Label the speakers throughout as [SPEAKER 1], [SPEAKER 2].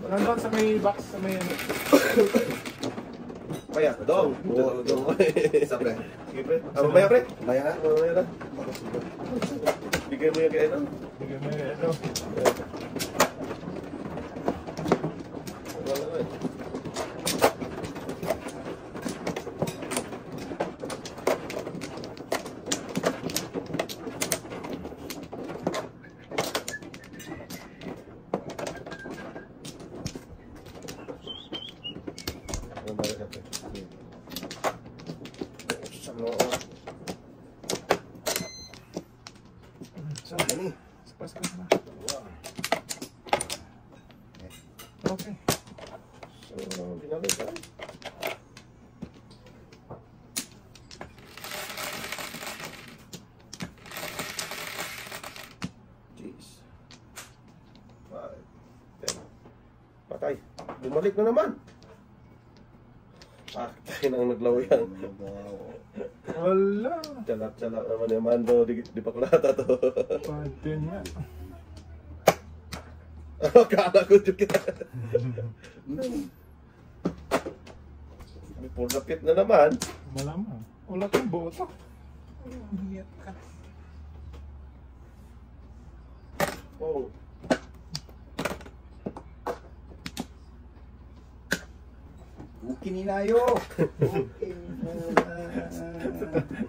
[SPEAKER 1] Nandun sa may box, sa may ano.
[SPEAKER 2] Maya, dong. Dong. Isa pre. Sige pre. Maya pre. Maya na. Maya na. Bigay mo yung kaya ito.
[SPEAKER 1] Bigay mo yung ito. Okay.
[SPEAKER 2] So, ginamit ka. Jeez. 5, 10. Patay. Bumalik na naman. Tayo nang naglawyang.
[SPEAKER 1] Wala.
[SPEAKER 2] Chalak-chalak naman yung Mando. Di pa kulata to.
[SPEAKER 1] Pati nga.
[SPEAKER 2] Kala ko juga. May pulapit na naman.
[SPEAKER 1] Malamang. Wala kang boto. Hiyat ka.
[SPEAKER 2] Oh.
[SPEAKER 3] Bukin ninayo.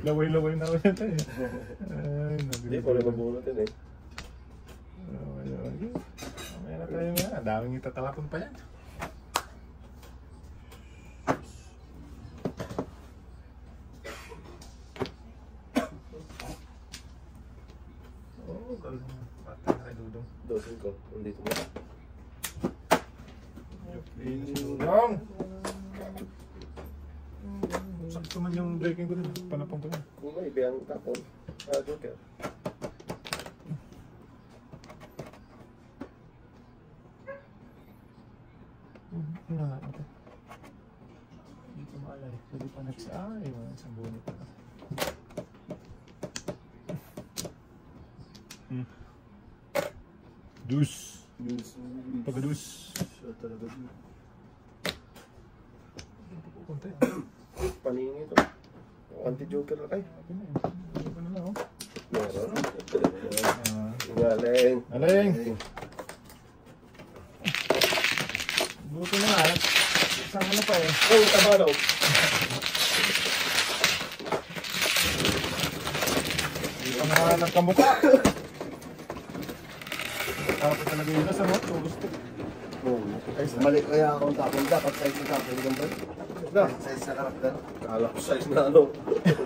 [SPEAKER 1] Laway-laway na rin ito eh.
[SPEAKER 2] Hindi ko rin mabunutin eh.
[SPEAKER 1] Laway-laway. Mamaya na tayo nga. Daming itatawapon pa yan. Oo, patay na kay Dudong.
[SPEAKER 2] Dosin ko. Nandito mo.
[SPEAKER 1] Dudong! Sakto man yung breaking ko dun. Panapong ko yun.
[SPEAKER 2] Kung may ibang tapon. Joker.
[SPEAKER 1] Hindi ko maalala. Pwede pa nagsa-ay. Wala isang bonit pa. Dus. Pag-dus.
[SPEAKER 2] Talaga.
[SPEAKER 1] Punta eh.
[SPEAKER 2] Paningin ito. Anti-joker na kayo.
[SPEAKER 1] Ano na lang oh.
[SPEAKER 2] Meron. Galing.
[SPEAKER 1] Aling! Buto na nga. Isang ano pa eh.
[SPEAKER 2] Oh, tama daw.
[SPEAKER 1] Hindi pa nga nagkamuka. Tapos talaga yun nasa mo. Gusto.
[SPEAKER 3] Mali kaya akong tapon. Dapat size na tapon yung ba?
[SPEAKER 2] Na.
[SPEAKER 3] Size na karakter.
[SPEAKER 2] Kala ko size na ano.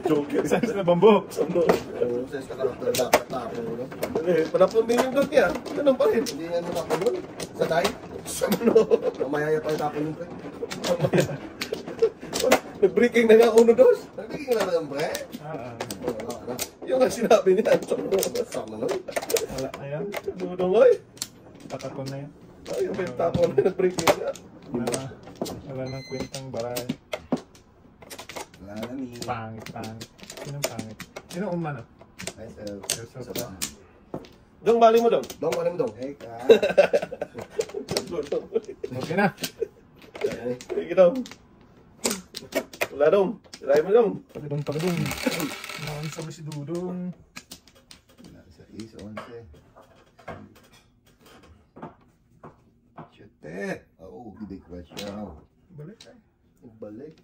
[SPEAKER 2] Joker.
[SPEAKER 1] Size na bambo.
[SPEAKER 2] Sando.
[SPEAKER 3] Size na karakter dapat tapon.
[SPEAKER 2] Panapon din yung dot niya. Ganun pa rin.
[SPEAKER 3] Hindi nga tapon nun. Sa tayo.
[SPEAKER 2] Sa ano.
[SPEAKER 3] Mayaya pa yung tapon yung pre.
[SPEAKER 2] Nag-breaking na nga uno dos.
[SPEAKER 3] Nagbigay na lang pre.
[SPEAKER 2] Yung nga sinabi niya.
[SPEAKER 3] Sama nun.
[SPEAKER 1] Wala na yan.
[SPEAKER 2] Dudong oy.
[SPEAKER 1] Patakon na yan.
[SPEAKER 2] Ay, yung tapon na nag-breaking na.
[SPEAKER 1] Wala nang kwentang baray.
[SPEAKER 3] Wala na ni.
[SPEAKER 1] Pangit. Sinong pangit? Sinong umano?
[SPEAKER 3] Myself. Sa ba?
[SPEAKER 2] Dong, bali mo dong.
[SPEAKER 3] Dong, alam dong. Hey ka.
[SPEAKER 1] Okay na.
[SPEAKER 2] Sige dong. Wala dong. Try mo dong.
[SPEAKER 1] Pagadong. Nakakasama si Dudong.
[SPEAKER 3] Sa is, 11. Chute. Oo, bibig ko siya.
[SPEAKER 1] Balik tayo.
[SPEAKER 2] Balik.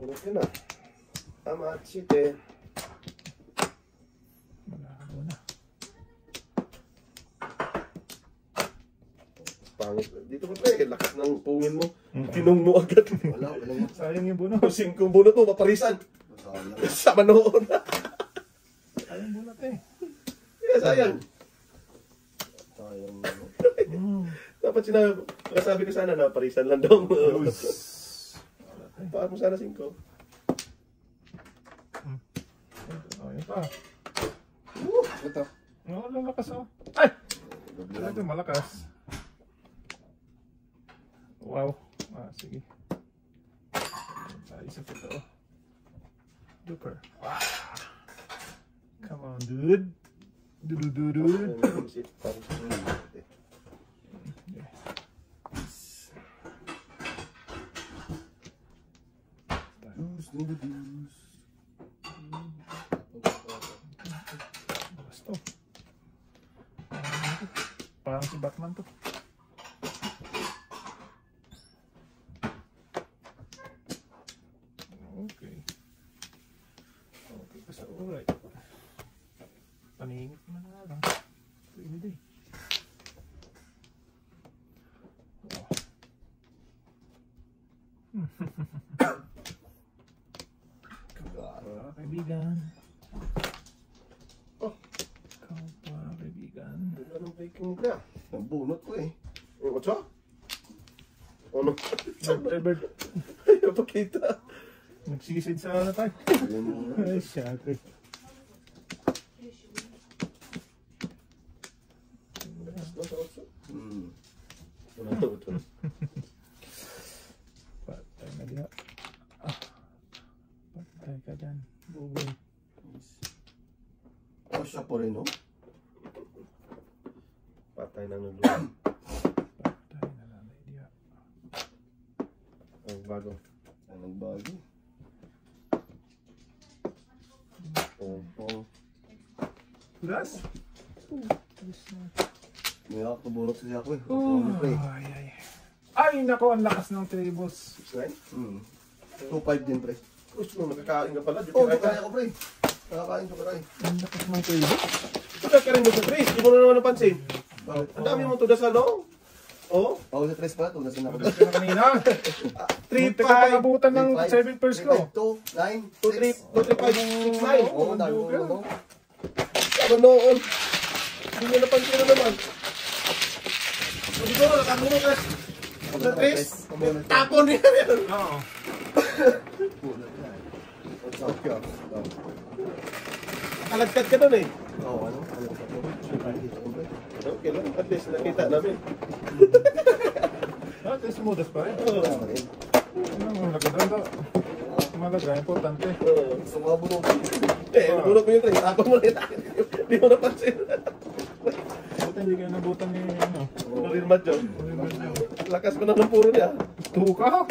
[SPEAKER 2] Balik ka na. Tama at shit eh.
[SPEAKER 1] Malabo na.
[SPEAKER 2] Pangit. Dito ka pre. Lakas ng pungin mo. Tinong mo agad.
[SPEAKER 3] Wala, wala mo.
[SPEAKER 1] Sayang yung buno.
[SPEAKER 2] Kusing kong bunot mo, maparisan.
[SPEAKER 3] Sayang.
[SPEAKER 2] Sama noon.
[SPEAKER 1] Sayang bunot eh.
[SPEAKER 2] Kaya sayang.
[SPEAKER 3] Sayang.
[SPEAKER 2] Dapat sabi ko sana na parisan lang daw. Paano mo sana 5?
[SPEAKER 1] Oh, yun pa.
[SPEAKER 3] Ito.
[SPEAKER 1] Oo, lalakas oh. Ay! Ito malakas. Wow. Sige. Isa pa ito. Duper. Wow. Come on, dude. Dude.
[SPEAKER 3] in the views.
[SPEAKER 1] Bakas to. Parang si Batman to. Okay. Okay, basta alright. Paningit na nga lang. Pwede eh. Kaibigan.
[SPEAKER 2] Oh.
[SPEAKER 1] Kapwa kaibigan.
[SPEAKER 2] Anong breaking mo kaya?
[SPEAKER 3] Nabunot ko eh.
[SPEAKER 2] What's up? Ano?
[SPEAKER 1] Bird.
[SPEAKER 2] Ayaw pakita.
[SPEAKER 1] Nagsisid sa ano tayo. Ay, syempre. Patay na diha. Patay ka dyan. Bugoy.
[SPEAKER 3] Oh, siya po rin, no?
[SPEAKER 2] Patay na nung
[SPEAKER 1] Patay na lang diha.
[SPEAKER 2] ang bago.
[SPEAKER 3] Ang nagbago.
[SPEAKER 2] Pong.
[SPEAKER 1] Gas?
[SPEAKER 3] May ako bunot siya ako eh.
[SPEAKER 1] Oh,
[SPEAKER 3] Pre.
[SPEAKER 1] ay, ay. Ay, nako, ang lakas ng tables.
[SPEAKER 2] 6'9"?
[SPEAKER 3] 2.5 din, pre.
[SPEAKER 2] Gusto mo, nakakain ka pala.
[SPEAKER 3] Oh, kaya ko, pre. Nakakain ko, pre.
[SPEAKER 1] Ang lakas ng tables.
[SPEAKER 2] Ito ka rin mo sa Chris. Di mo na naman napansin.
[SPEAKER 3] Bakit?
[SPEAKER 2] Ang dami mong tudas no? Oh,
[SPEAKER 3] Ako sa 3 pala, tunas na ako.
[SPEAKER 1] Ito na kanina.
[SPEAKER 2] 3, 5,
[SPEAKER 1] Pag-abutan ng 7 pairs ko.
[SPEAKER 3] 2, 9,
[SPEAKER 2] 2, 3, 5, 6, 9.
[SPEAKER 3] Oo, dami ko naman.
[SPEAKER 2] Ano noon? Hindi nyo napansin na naman. O siguro, nakabuno ka. Sa 3, tapon niya yan.
[SPEAKER 1] Oo.
[SPEAKER 3] What's up, yo?
[SPEAKER 2] Nakalagkat ka doon eh.
[SPEAKER 3] Oo, ano? Ano sa po?
[SPEAKER 2] Okay lang, at least nakita namin.
[SPEAKER 1] Ito smoothes pa rin.
[SPEAKER 2] Oo.
[SPEAKER 1] Ano, nagaganda. Malaga, importante.
[SPEAKER 3] Gusto mo bunutin.
[SPEAKER 2] Nabunot mo yung 3, tapon mo rin. Hindi mo napansin.
[SPEAKER 1] Buti hindi kayo nabutan ni ano.
[SPEAKER 2] Marin Madjo. Lakas ko na ng puro niya.
[SPEAKER 1] Tuka?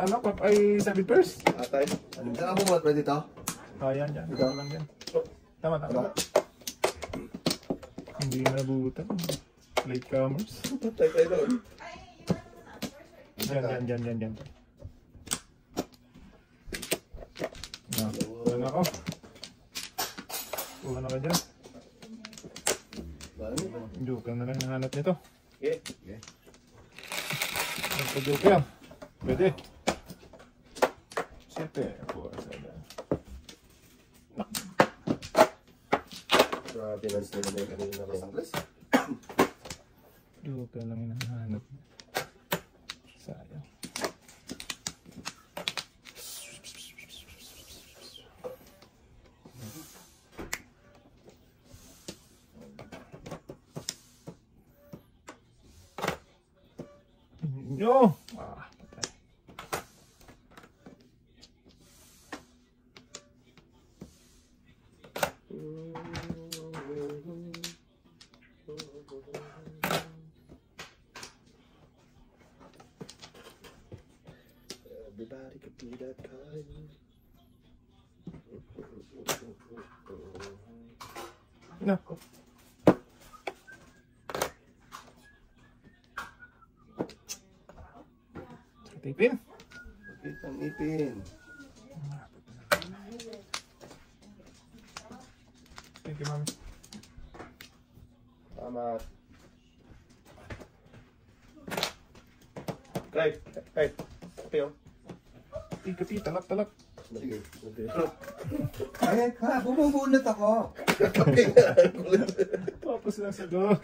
[SPEAKER 1] Ano? Ay 7 pairs?
[SPEAKER 2] Atay.
[SPEAKER 3] Saan ako bunot, pre, dito?
[SPEAKER 1] Ayan, yan. Ito lang yan. Tama, tama. Hindi nabutan. Late comers.
[SPEAKER 2] Patay tayo doon.
[SPEAKER 1] Yan. Ano ako? Ano ka dyan? Joke na lang nahanap nito.
[SPEAKER 2] Okay.
[SPEAKER 1] Nagpa-joke yan. Pwede. 7, 4, 7.
[SPEAKER 2] Grabe na sila na yung kanina ko.
[SPEAKER 1] Joke lang hinahanap. Sayang. Yo! Ah, patay.
[SPEAKER 2] Everybody could be that kind.
[SPEAKER 1] Nako. Tipin.
[SPEAKER 3] Bakit ang ipin?
[SPEAKER 1] Thank you, mami.
[SPEAKER 2] Tama. Right. Okay, oh.
[SPEAKER 1] Kapi, talak.
[SPEAKER 3] Sige.
[SPEAKER 2] Okay.
[SPEAKER 3] Ay, ka, bumubunot ako.
[SPEAKER 2] Kape nga.
[SPEAKER 1] Tapos lang sa doon.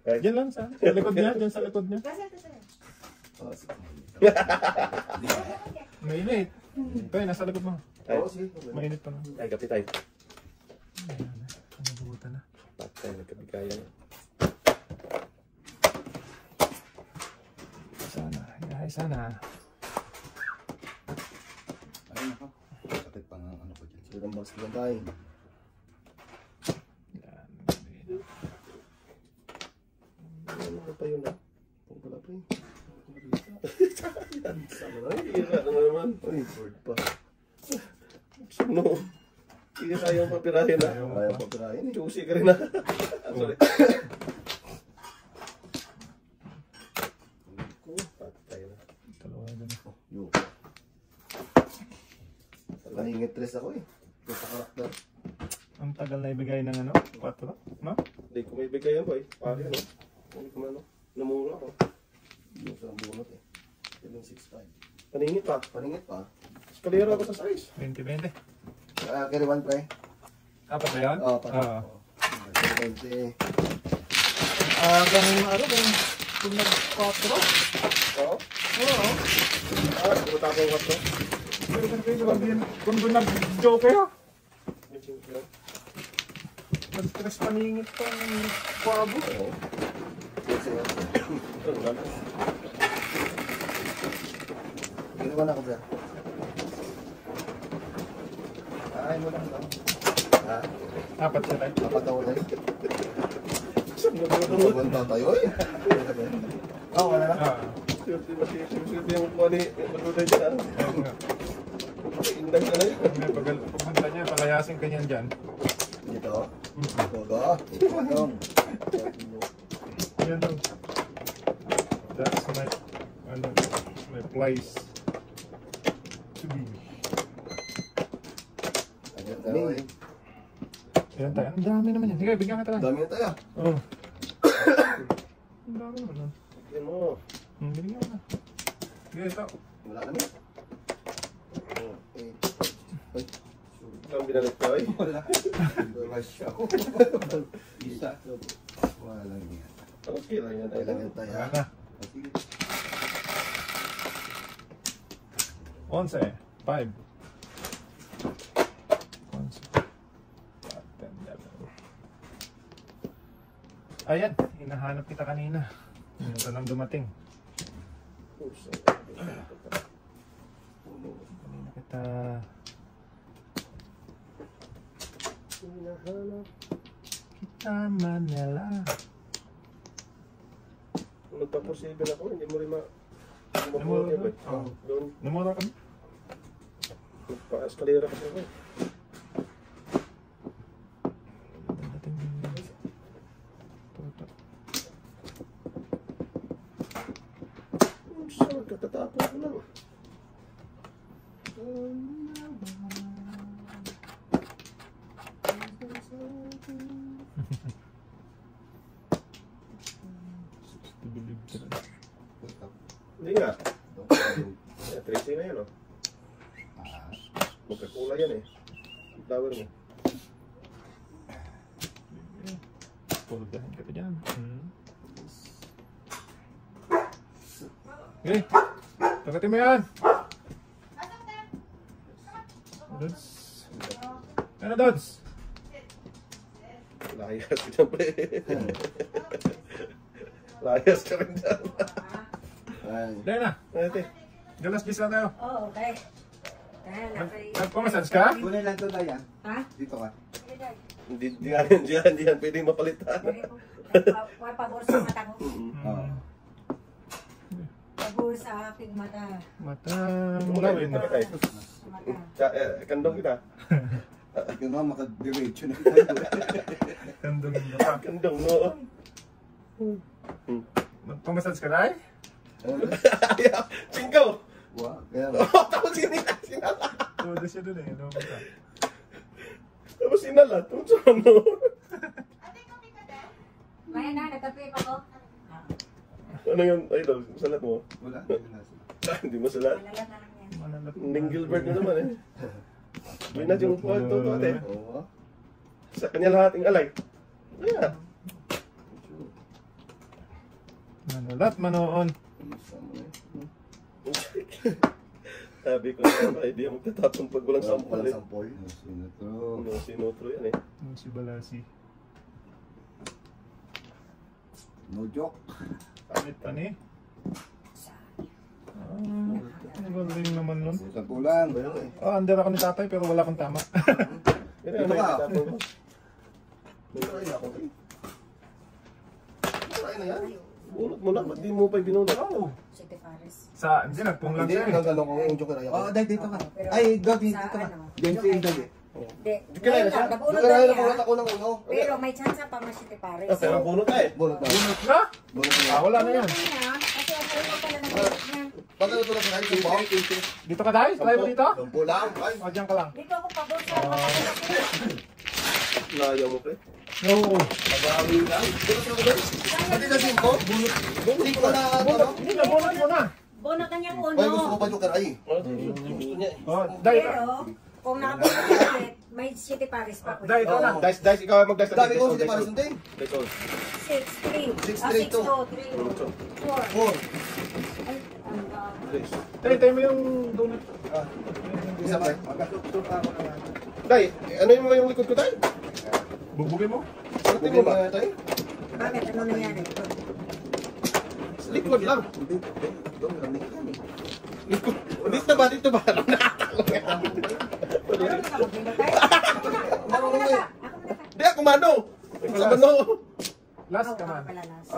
[SPEAKER 1] Diyan lang sa likod niya, diyan sa likod niya. Mainit. Tayo, nasa likod mo.
[SPEAKER 3] Oo, sige.
[SPEAKER 1] Mainit pa na.
[SPEAKER 2] Ay, kape tayo.
[SPEAKER 1] Ayan na. Nabubutan na.
[SPEAKER 2] Patay, nagkabigayan.
[SPEAKER 1] Sana.
[SPEAKER 3] Ay, nako. Kapit pa nga ano ko dyan. Sige, ang box lang tayo.
[SPEAKER 1] Yan.
[SPEAKER 2] Ano pa yun ah? Kung pala pa yun. Hira naman.
[SPEAKER 3] Uy, word pa.
[SPEAKER 2] Suno. Hindi ka kayang papirahin na.
[SPEAKER 3] Ayaw pa pirahin eh.
[SPEAKER 2] Juicy ka rin na. Sorry. Patay na.
[SPEAKER 1] Dalawa na dun.
[SPEAKER 3] Yo. Naningit tres ako eh. Ito sa karakter.
[SPEAKER 1] Ang tagal na ibigay ng ano? 4, no?
[SPEAKER 2] Hindi ko may bigay yan, boy. Pari, ano? Hindi ko man, namura ako.
[SPEAKER 3] Yung sa bunot eh. 765.
[SPEAKER 2] Paningit pa.
[SPEAKER 3] Paningit pa.
[SPEAKER 2] Eskalera ako sa size.
[SPEAKER 1] 20-20.
[SPEAKER 3] Carry one pre.
[SPEAKER 1] Apat ba yan?
[SPEAKER 3] Oo, pati.
[SPEAKER 1] Oo.
[SPEAKER 3] 20.
[SPEAKER 1] Ganun ano, kung nag-4.
[SPEAKER 2] Oo?
[SPEAKER 1] Oo.
[SPEAKER 2] Tumatapang ko ito.
[SPEAKER 1] Pero kung doon nag-joker, nag-stress paningit pa ng kwabo.
[SPEAKER 3] Oo. Yes, yes. Ginawa na ako sir. Ay mo lang daw. Ha?
[SPEAKER 1] Apat siya tayo.
[SPEAKER 3] Apat ako tayo.
[SPEAKER 2] Saan na ba ito?
[SPEAKER 3] Pagwanta tayo eh. Oo, wala na.
[SPEAKER 2] Siyempre yung kuha ni Matulay dyan.
[SPEAKER 1] Ayun nga.
[SPEAKER 2] Inday ka na yun.
[SPEAKER 1] Pagpunta niya, palayasin ka niyan dyan.
[SPEAKER 3] Dito. Gogo. Dong.
[SPEAKER 1] Yan daw. That's my, ano, my place to be.
[SPEAKER 3] Agad tayo eh.
[SPEAKER 1] Ayan tayo. Ang dami naman yan. Sige, bigyan ka tayo.
[SPEAKER 3] Dami na tayo.
[SPEAKER 1] Oo. Ang dami naman.
[SPEAKER 2] Yan mo.
[SPEAKER 1] Bigyan ka na. Sige, ito.
[SPEAKER 3] Wala naman. Okay. Ay.
[SPEAKER 2] Saan binalik ko eh?
[SPEAKER 3] Wala. Rush ako. Isa. Wala lang yan.
[SPEAKER 2] Okay lang yan.
[SPEAKER 3] Wala lang tayo.
[SPEAKER 1] Wala na. 11, 5. 10, 11. Ayan, hinahanap kita kanina. Ito nang dumating. Kanina kita... Kita Manila.
[SPEAKER 2] Kung nagpa-posible ako, hindi mo rin
[SPEAKER 1] Namura ka? Oo.
[SPEAKER 2] Doon,
[SPEAKER 1] Namura kami?
[SPEAKER 2] nagpa-eskalera kasi ako.
[SPEAKER 1] Dating Toto.
[SPEAKER 2] Saan katatapos ko lang. Hindi nga. Tracy na yan, oh. Magkakula yan eh. Flower mo.
[SPEAKER 1] Pulgahan ka pa dyan. Okay. Tagatin mo yan. Dods. Ano, Dods?
[SPEAKER 2] Layas ka dyan, pre. Layas ka rin dyan.
[SPEAKER 1] Dahil na.
[SPEAKER 2] Ate.
[SPEAKER 1] Galas bis lang tayo.
[SPEAKER 4] Oo, okay.
[SPEAKER 1] Nagpamassage ka?
[SPEAKER 5] Kunin lang ito tayo.
[SPEAKER 4] Ha?
[SPEAKER 5] Dito ka.
[SPEAKER 2] Hindi yan pwedeng mapalitan.
[SPEAKER 4] Huwag pabor sa mata ko.
[SPEAKER 5] Oo.
[SPEAKER 4] Pabor sa aking mata.
[SPEAKER 1] Matang lawin.
[SPEAKER 4] Mata.
[SPEAKER 2] Kandong kita.
[SPEAKER 5] Ikaw nga makadiretso na.
[SPEAKER 1] Kandong mo pa.
[SPEAKER 2] Kandong, no?
[SPEAKER 1] Nagpamassage ka na eh?
[SPEAKER 2] Singko!
[SPEAKER 3] Wow. Kaya
[SPEAKER 2] Tapos sinala.
[SPEAKER 1] Todo siya dun eh. Ano mo ka?
[SPEAKER 2] Tapos sinala. Tapos ano?
[SPEAKER 4] Maya na, nagkape pa ko.
[SPEAKER 2] Ano yung idol? Salat mo?
[SPEAKER 5] Wala.
[SPEAKER 2] Hindi mo salat.
[SPEAKER 4] Malalat na lang yan.
[SPEAKER 1] Manalap.
[SPEAKER 2] Ning Gilbert na naman eh. May na yung kwento to ate.
[SPEAKER 3] oo.
[SPEAKER 2] Sa kanya lahat yung alay. Yeah.
[SPEAKER 1] Manalat manoon.
[SPEAKER 3] Isa mo eh.
[SPEAKER 2] Sabi ko na idea magtatapon pag walang sampol
[SPEAKER 3] Walang
[SPEAKER 2] eh.
[SPEAKER 3] sampol.
[SPEAKER 5] Sino to?
[SPEAKER 2] Ano, sinutro yan eh.
[SPEAKER 1] Yung si Balasi.
[SPEAKER 5] No joke.
[SPEAKER 1] Palit pa ni. Ang galing naman nun.
[SPEAKER 5] Sa tulang.
[SPEAKER 3] Pero eh.
[SPEAKER 1] Under ako ni tatay pero wala akong tama.
[SPEAKER 2] Pero ano
[SPEAKER 3] Ito
[SPEAKER 2] yung
[SPEAKER 3] ka.
[SPEAKER 2] tatapon mo?
[SPEAKER 3] Try na ako eh. Try na yan.
[SPEAKER 2] Bunot mo na, ba't di mo pa binunot?
[SPEAKER 1] Oo.
[SPEAKER 4] City Paris.
[SPEAKER 1] Hindi, nagpung lang
[SPEAKER 3] Hindi,
[SPEAKER 1] siya eh.
[SPEAKER 3] nagano ko yung joker ay ako.
[SPEAKER 5] Oo, dahil dito ka.
[SPEAKER 4] Pero
[SPEAKER 5] Ay, gabi
[SPEAKER 4] sa
[SPEAKER 5] dito ka.
[SPEAKER 4] ano,
[SPEAKER 5] Diyan si Inday eh.
[SPEAKER 4] Hindi.
[SPEAKER 2] Kaya na siya?
[SPEAKER 4] Nabunod
[SPEAKER 3] Joker
[SPEAKER 4] na
[SPEAKER 3] ay
[SPEAKER 4] niya.
[SPEAKER 3] nakulat ako ng uno.
[SPEAKER 4] Pero may chance pa mas City Paris.
[SPEAKER 2] Pero bunot na eh.
[SPEAKER 3] Bunot na.
[SPEAKER 1] Bunot na?
[SPEAKER 3] Bunot na.
[SPEAKER 1] Wala na yan.
[SPEAKER 4] Bunod na niya, kasi ang ulo pala ng bunod niya.
[SPEAKER 3] Pagka ito na sa kain, subaw.
[SPEAKER 1] Dito ka dahil? Try mo dito?
[SPEAKER 3] Sampu lang. Ay,
[SPEAKER 1] O, dyan ka lang.
[SPEAKER 4] Dito ako pagod sa mga
[SPEAKER 2] Layo mo, pre.
[SPEAKER 1] Oo.
[SPEAKER 2] Mabawi lang.
[SPEAKER 3] bunot na ko ba? Pati na simpo. Bunot. Hindi ko na ano.
[SPEAKER 1] Hindi na, bunot mo na.
[SPEAKER 4] bunot na niyang
[SPEAKER 3] Ay, gusto ko
[SPEAKER 4] uno.
[SPEAKER 3] pa joker ay.
[SPEAKER 2] Gusto niya eh.
[SPEAKER 1] O, dahil.
[SPEAKER 4] Pero, kung nakabunod na ulit, may City Paris pa ko.
[SPEAKER 1] Dahil ito na.
[SPEAKER 3] Oo.
[SPEAKER 2] Dice, ikaw ang mag-dice.
[SPEAKER 3] Dami ko, hindi para sundin.
[SPEAKER 4] 6-3.
[SPEAKER 3] 6-3 to.
[SPEAKER 4] 3-4.
[SPEAKER 3] 4.
[SPEAKER 4] Ay, ang
[SPEAKER 1] Dahil, tayo mo yung donut.
[SPEAKER 3] Isa pa.
[SPEAKER 2] Day, ano yung likod ko, Day?
[SPEAKER 1] Bubugin mo?
[SPEAKER 2] Ano mo ba?
[SPEAKER 3] tayo?
[SPEAKER 4] bakit? Ano nangyari?
[SPEAKER 2] Likod lang.
[SPEAKER 3] Hindi. Doon kami yan eh.
[SPEAKER 2] Likod. Dito ba? Dito ba? Nakakalo yan.
[SPEAKER 4] Ano ka magbinot tayo? Ako muna ka. Ako muna ka.
[SPEAKER 2] Di ako mano. Sa mano.
[SPEAKER 1] Last
[SPEAKER 4] Oo,
[SPEAKER 1] ka man.
[SPEAKER 4] ako pala last.
[SPEAKER 1] O,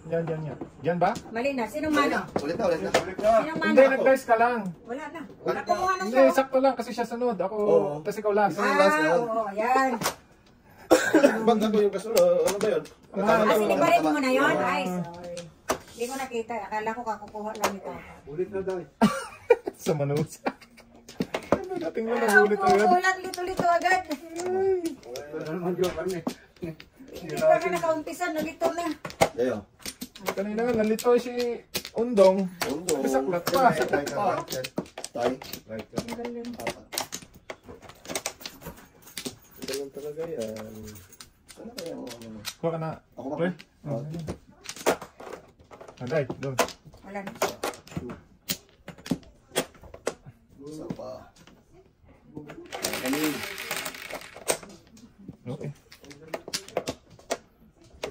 [SPEAKER 1] yan. Yan ba?
[SPEAKER 4] Mali na. Sinong mano?
[SPEAKER 3] Ulit na, ulit na.
[SPEAKER 4] Sinong mano?
[SPEAKER 1] Hindi, nag-dice ka lang.
[SPEAKER 4] Wala na. Wala kumuha ng
[SPEAKER 1] Hindi, sakto lang kasi siya sunod. Ako,
[SPEAKER 3] Oo.
[SPEAKER 1] tapos ikaw last.
[SPEAKER 4] Oo, yan.
[SPEAKER 2] Bag ako yung kasunod. Ano ba yun?
[SPEAKER 4] Ah, sinibarit mo na yun? Ay, sorry. Hindi ko nakita. Akala ko kakukuha lang ito.
[SPEAKER 5] Ulit na daw.
[SPEAKER 1] Sa manus. Ano natin mo nahulit agad?
[SPEAKER 4] Kukulat lito-lito agad.
[SPEAKER 5] Wala naman joker na eh.
[SPEAKER 4] Hindi pa ka nakaumpisa. Nalito na.
[SPEAKER 3] Ayo.
[SPEAKER 1] Kanina nga, nalito si Undong.
[SPEAKER 3] Undo.
[SPEAKER 1] Saklat pa.
[SPEAKER 3] Tay.
[SPEAKER 4] Ang galing.
[SPEAKER 2] Ganun talaga yan.
[SPEAKER 3] Ano kaya ang ano?
[SPEAKER 1] Kuha ka na.
[SPEAKER 3] Ako ba?
[SPEAKER 1] Pre? Aday, doon.
[SPEAKER 4] Wala na.
[SPEAKER 3] Isa pa.
[SPEAKER 1] Okay.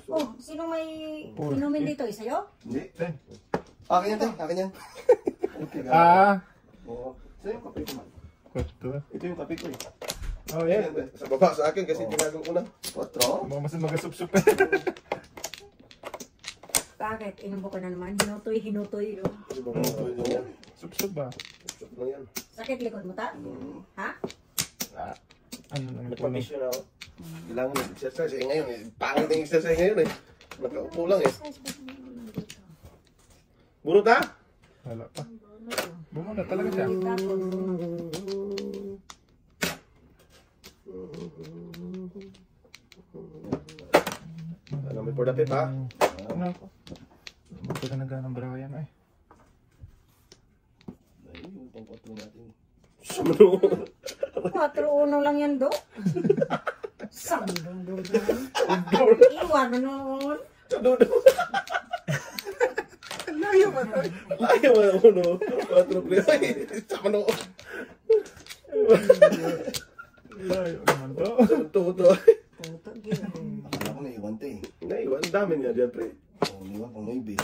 [SPEAKER 4] Oh, sino may inumin dito? Sa'yo?
[SPEAKER 3] Hindi.
[SPEAKER 1] Ten.
[SPEAKER 3] Akin yan, tay. Akin yan.
[SPEAKER 2] Oo. Saan yung kape ko, man?
[SPEAKER 1] Kwento.
[SPEAKER 2] Ito yung kape ko eh.
[SPEAKER 1] Oh, yeah.
[SPEAKER 2] Ayan, sa baba sa akin kasi tinagang ko na.
[SPEAKER 3] 4.
[SPEAKER 1] Mga mas magasup-sup.
[SPEAKER 4] Bakit? Inubo ka na naman. Hinutoy. Oh.
[SPEAKER 2] Kasi baba ko yan.
[SPEAKER 1] Sup-sup ba?
[SPEAKER 2] Stop lang yan.
[SPEAKER 4] Sakit likod mo ta? Ha?
[SPEAKER 1] Ano lang ito?
[SPEAKER 2] Nagpapisyo na ako. Kailangan mag-exercise eh ngayon eh. Pangit yung exercise ngayon eh. Nakaupo lang eh. Bunot ha?
[SPEAKER 1] Wala pa. Bumuna talaga siya.
[SPEAKER 2] Ano, may for the pip ha?
[SPEAKER 1] Ano ako? Buti ka nagana ng Brian ay.
[SPEAKER 3] Ay, yung pang-4 natin.
[SPEAKER 2] Sa mano.
[SPEAKER 4] 4-1 lang yan do. Sambong do. Iwan na noon.
[SPEAKER 2] Sa dudo.
[SPEAKER 1] Layo ba tayo?
[SPEAKER 2] Layo mo na uno. 4 play. Ay, sa mano.
[SPEAKER 1] Layo naman to.
[SPEAKER 2] Sa tuto.
[SPEAKER 4] Tuto, gini.
[SPEAKER 3] Akala ko naiwan to eh.
[SPEAKER 2] Naiwan, ang dami niya dyan pre.
[SPEAKER 3] Oo, naiwan pang 9 eh.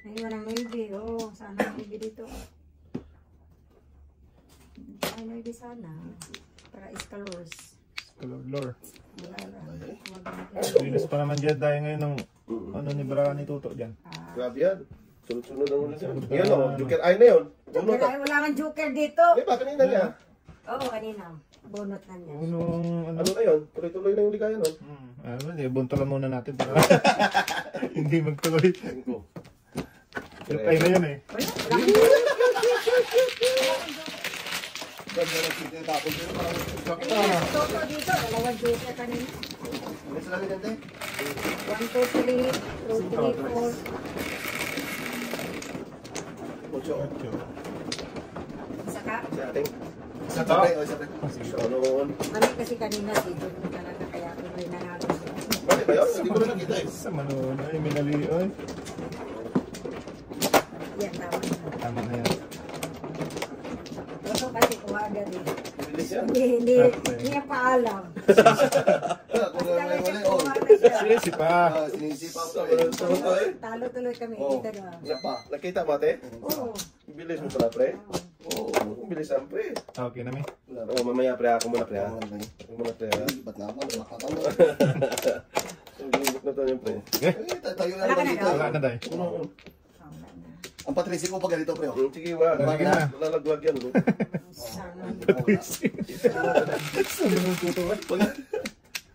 [SPEAKER 4] Naiwan ang Melby. Oh, sana ang Melby dito. Ay, Melby sana. Para escalors.
[SPEAKER 1] Kalor.
[SPEAKER 4] Wala lang. Wag na.
[SPEAKER 1] Linis pa naman dyan dahil ngayon ng ano ni Brian ni Tuto dyan.
[SPEAKER 2] Grabe yan. Sunod-sunod ang ulit yan. Yan o, Joker Eye na yun. Bunot
[SPEAKER 4] Joker,
[SPEAKER 2] ha.
[SPEAKER 4] ay, wala kang joker dito.
[SPEAKER 2] Di ba, kanina niya.
[SPEAKER 4] Oo, kanina. Bunot na niya.
[SPEAKER 1] Unong ano?
[SPEAKER 2] Ano na yun? Tuloy-tuloy na yung ligaya nun.
[SPEAKER 1] Hindi, buntalan muna natin para hindi magtuloy.
[SPEAKER 2] Tingko.
[SPEAKER 1] Yung kay na yun eh.
[SPEAKER 4] Wala kang joker.
[SPEAKER 3] Ganda na kita yung tapon dito.
[SPEAKER 4] Kanina, Toto dito. Dalawang joker kanina.
[SPEAKER 3] Ano sa lamin yan, tay?
[SPEAKER 4] 1, 2, 3. 2, 3, 4.
[SPEAKER 2] Ocho.
[SPEAKER 4] Isa ka.
[SPEAKER 2] Sa ating.
[SPEAKER 3] Isa pa, tay. O, isa pa.
[SPEAKER 2] Sa ano nun.
[SPEAKER 4] Mali kasi kanina dito talaga kaya tuloy na natin.
[SPEAKER 2] Mali ba yun? Hindi ko na nakita eh.
[SPEAKER 1] Sa manon ay minali ay.
[SPEAKER 4] Yan, tama na.
[SPEAKER 1] Tama na yan.
[SPEAKER 4] Toto kasi kuha agad eh.
[SPEAKER 2] Bilis yan.
[SPEAKER 4] Hindi niya paalam.
[SPEAKER 3] Kung
[SPEAKER 4] Basta
[SPEAKER 3] may
[SPEAKER 4] lang
[SPEAKER 3] mali,
[SPEAKER 4] siya
[SPEAKER 3] oh.
[SPEAKER 4] kuha na siya.
[SPEAKER 1] Sige pa.
[SPEAKER 3] Sinisipa pa eh.
[SPEAKER 4] Talo tuloy kami.
[SPEAKER 3] Oo.
[SPEAKER 4] Kita na.
[SPEAKER 3] Isa pa.
[SPEAKER 2] Nakita mo ate?
[SPEAKER 4] Oo.
[SPEAKER 2] Bilis mo pala pre. Oo. Bilis ang pre.
[SPEAKER 1] Okay na may.
[SPEAKER 2] Oo, mamaya pre. Ako muna pre ha.
[SPEAKER 3] Ano ba yun?
[SPEAKER 2] Ako muna pre ha.
[SPEAKER 3] Ba't na ako? Nakakatawa.
[SPEAKER 2] Maglibot na tayo, pre.
[SPEAKER 1] Okay?
[SPEAKER 3] Tayo na
[SPEAKER 4] Wala ka
[SPEAKER 3] naman
[SPEAKER 4] na
[SPEAKER 3] dito.
[SPEAKER 1] Wala na dahil.
[SPEAKER 2] Oo.
[SPEAKER 4] Oh, wala na.
[SPEAKER 3] Ang patrisip mo pa ganito, pre. oh.
[SPEAKER 2] Sige, wala.
[SPEAKER 1] Sige na.
[SPEAKER 2] Lalaglag yan. no?
[SPEAKER 1] Sunod ko to.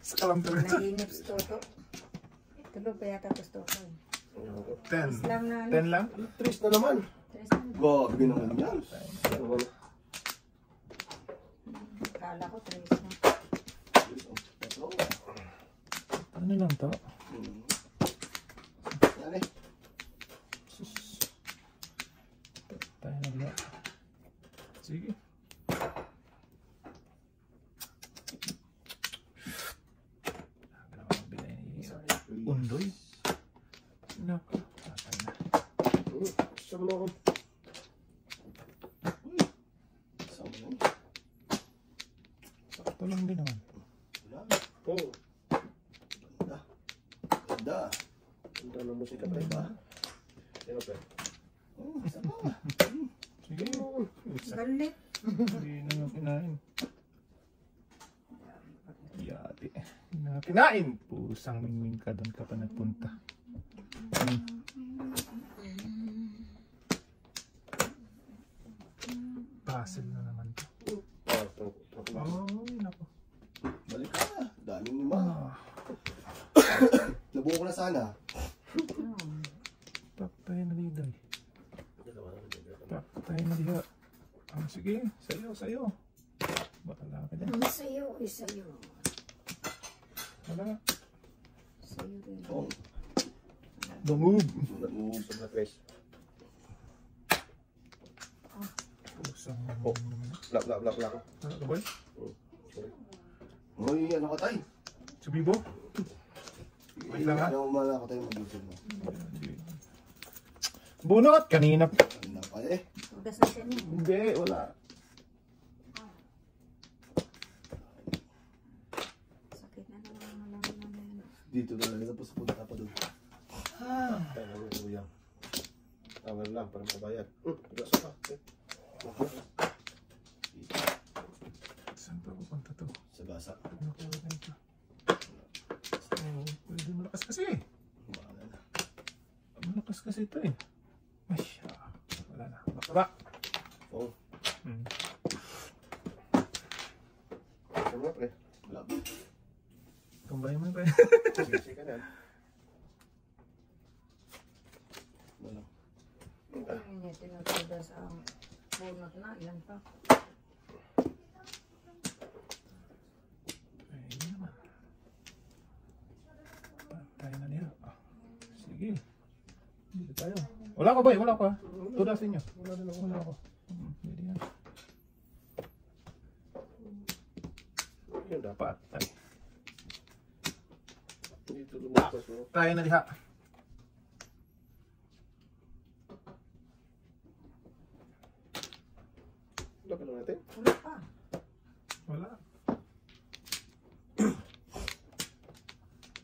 [SPEAKER 1] Sa kalamtaran.
[SPEAKER 4] Naginip si Toto. Tulog pa yata to si Toto.
[SPEAKER 1] 10.
[SPEAKER 4] Lang na.
[SPEAKER 1] 10 lang?
[SPEAKER 2] Tris na naman.
[SPEAKER 3] Grabe naman yan.
[SPEAKER 4] Kala ko 3 na.
[SPEAKER 1] Ano lang to?
[SPEAKER 3] Yan eh.
[SPEAKER 1] Tayo na diha. Sige. Undoy. Nako. Patay na.
[SPEAKER 2] Sama na ako.
[SPEAKER 3] Sama yan.
[SPEAKER 1] Sakto lang din naman.
[SPEAKER 3] Wala.
[SPEAKER 2] Oo.
[SPEAKER 3] Ganda.
[SPEAKER 2] Ang tanong mo si Kapay ba? Yan, pre.
[SPEAKER 3] Isa pa.
[SPEAKER 1] Sige.
[SPEAKER 4] Galit.
[SPEAKER 1] Hindi na yung kinain. Yati. Kinain. Pusang mingming ka doon ka pa nagpunta. Puzzle na naman to. Ay, nako.
[SPEAKER 3] Balik ka. Daming lima.
[SPEAKER 1] Ah,
[SPEAKER 3] Nabuo ko na sana.
[SPEAKER 1] Patay na dito. Patay na dito. Ah, sige, sa'yo. Bakala ka dyan.
[SPEAKER 4] Sa'yo, sa'yo.
[SPEAKER 1] Wala.
[SPEAKER 4] Sa'yo rin.
[SPEAKER 3] Oh.
[SPEAKER 1] The move.
[SPEAKER 2] Nag-move sa mga press.
[SPEAKER 1] Pusang
[SPEAKER 2] Oh. Lock.
[SPEAKER 1] Ano ba?
[SPEAKER 3] Uy, ano ka tayo?
[SPEAKER 1] Subibo? Wait lang, ha?
[SPEAKER 3] Ano umala ka tayo mag-YouTube mo?
[SPEAKER 1] Bunot! Kanina.
[SPEAKER 3] Ano pa eh?
[SPEAKER 4] Ugas na siya niya.
[SPEAKER 1] Hindi, wala.
[SPEAKER 4] Sakit na naman ang malaman na yan.
[SPEAKER 3] Dito talaga tapos punta pa doon.
[SPEAKER 2] Tayo na yung uyang. Tama lang para makabayad. Gasa ka.
[SPEAKER 1] Saan pa pupunta to?
[SPEAKER 3] Sa gasa.
[SPEAKER 1] Ano ko ba ito? Oh, pwede malakas kasi.
[SPEAKER 3] Bahala na.
[SPEAKER 1] Malakas kasi ito eh. Ay, wala na. Baka.
[SPEAKER 2] Oo.
[SPEAKER 1] Hmm.
[SPEAKER 2] Sama na, pre.
[SPEAKER 3] Labi.
[SPEAKER 1] Tumbay mo pa.
[SPEAKER 2] Sige ka na.
[SPEAKER 3] Wala.
[SPEAKER 4] Hindi, tinagpudas ang bunot na. Ilan pa?
[SPEAKER 1] Ay, hindi naman. Tayo na niya. Ah, sige. Dito tayo. Wala ka ba? Wala ka. Tudasin nyo. Wala ako. Hindi yan.
[SPEAKER 2] Yun dapat.
[SPEAKER 1] Patay.
[SPEAKER 2] Dito lumabas mo.
[SPEAKER 1] Tayo na diha.
[SPEAKER 2] Lock lang natin.
[SPEAKER 4] Wala pa.
[SPEAKER 1] Wala.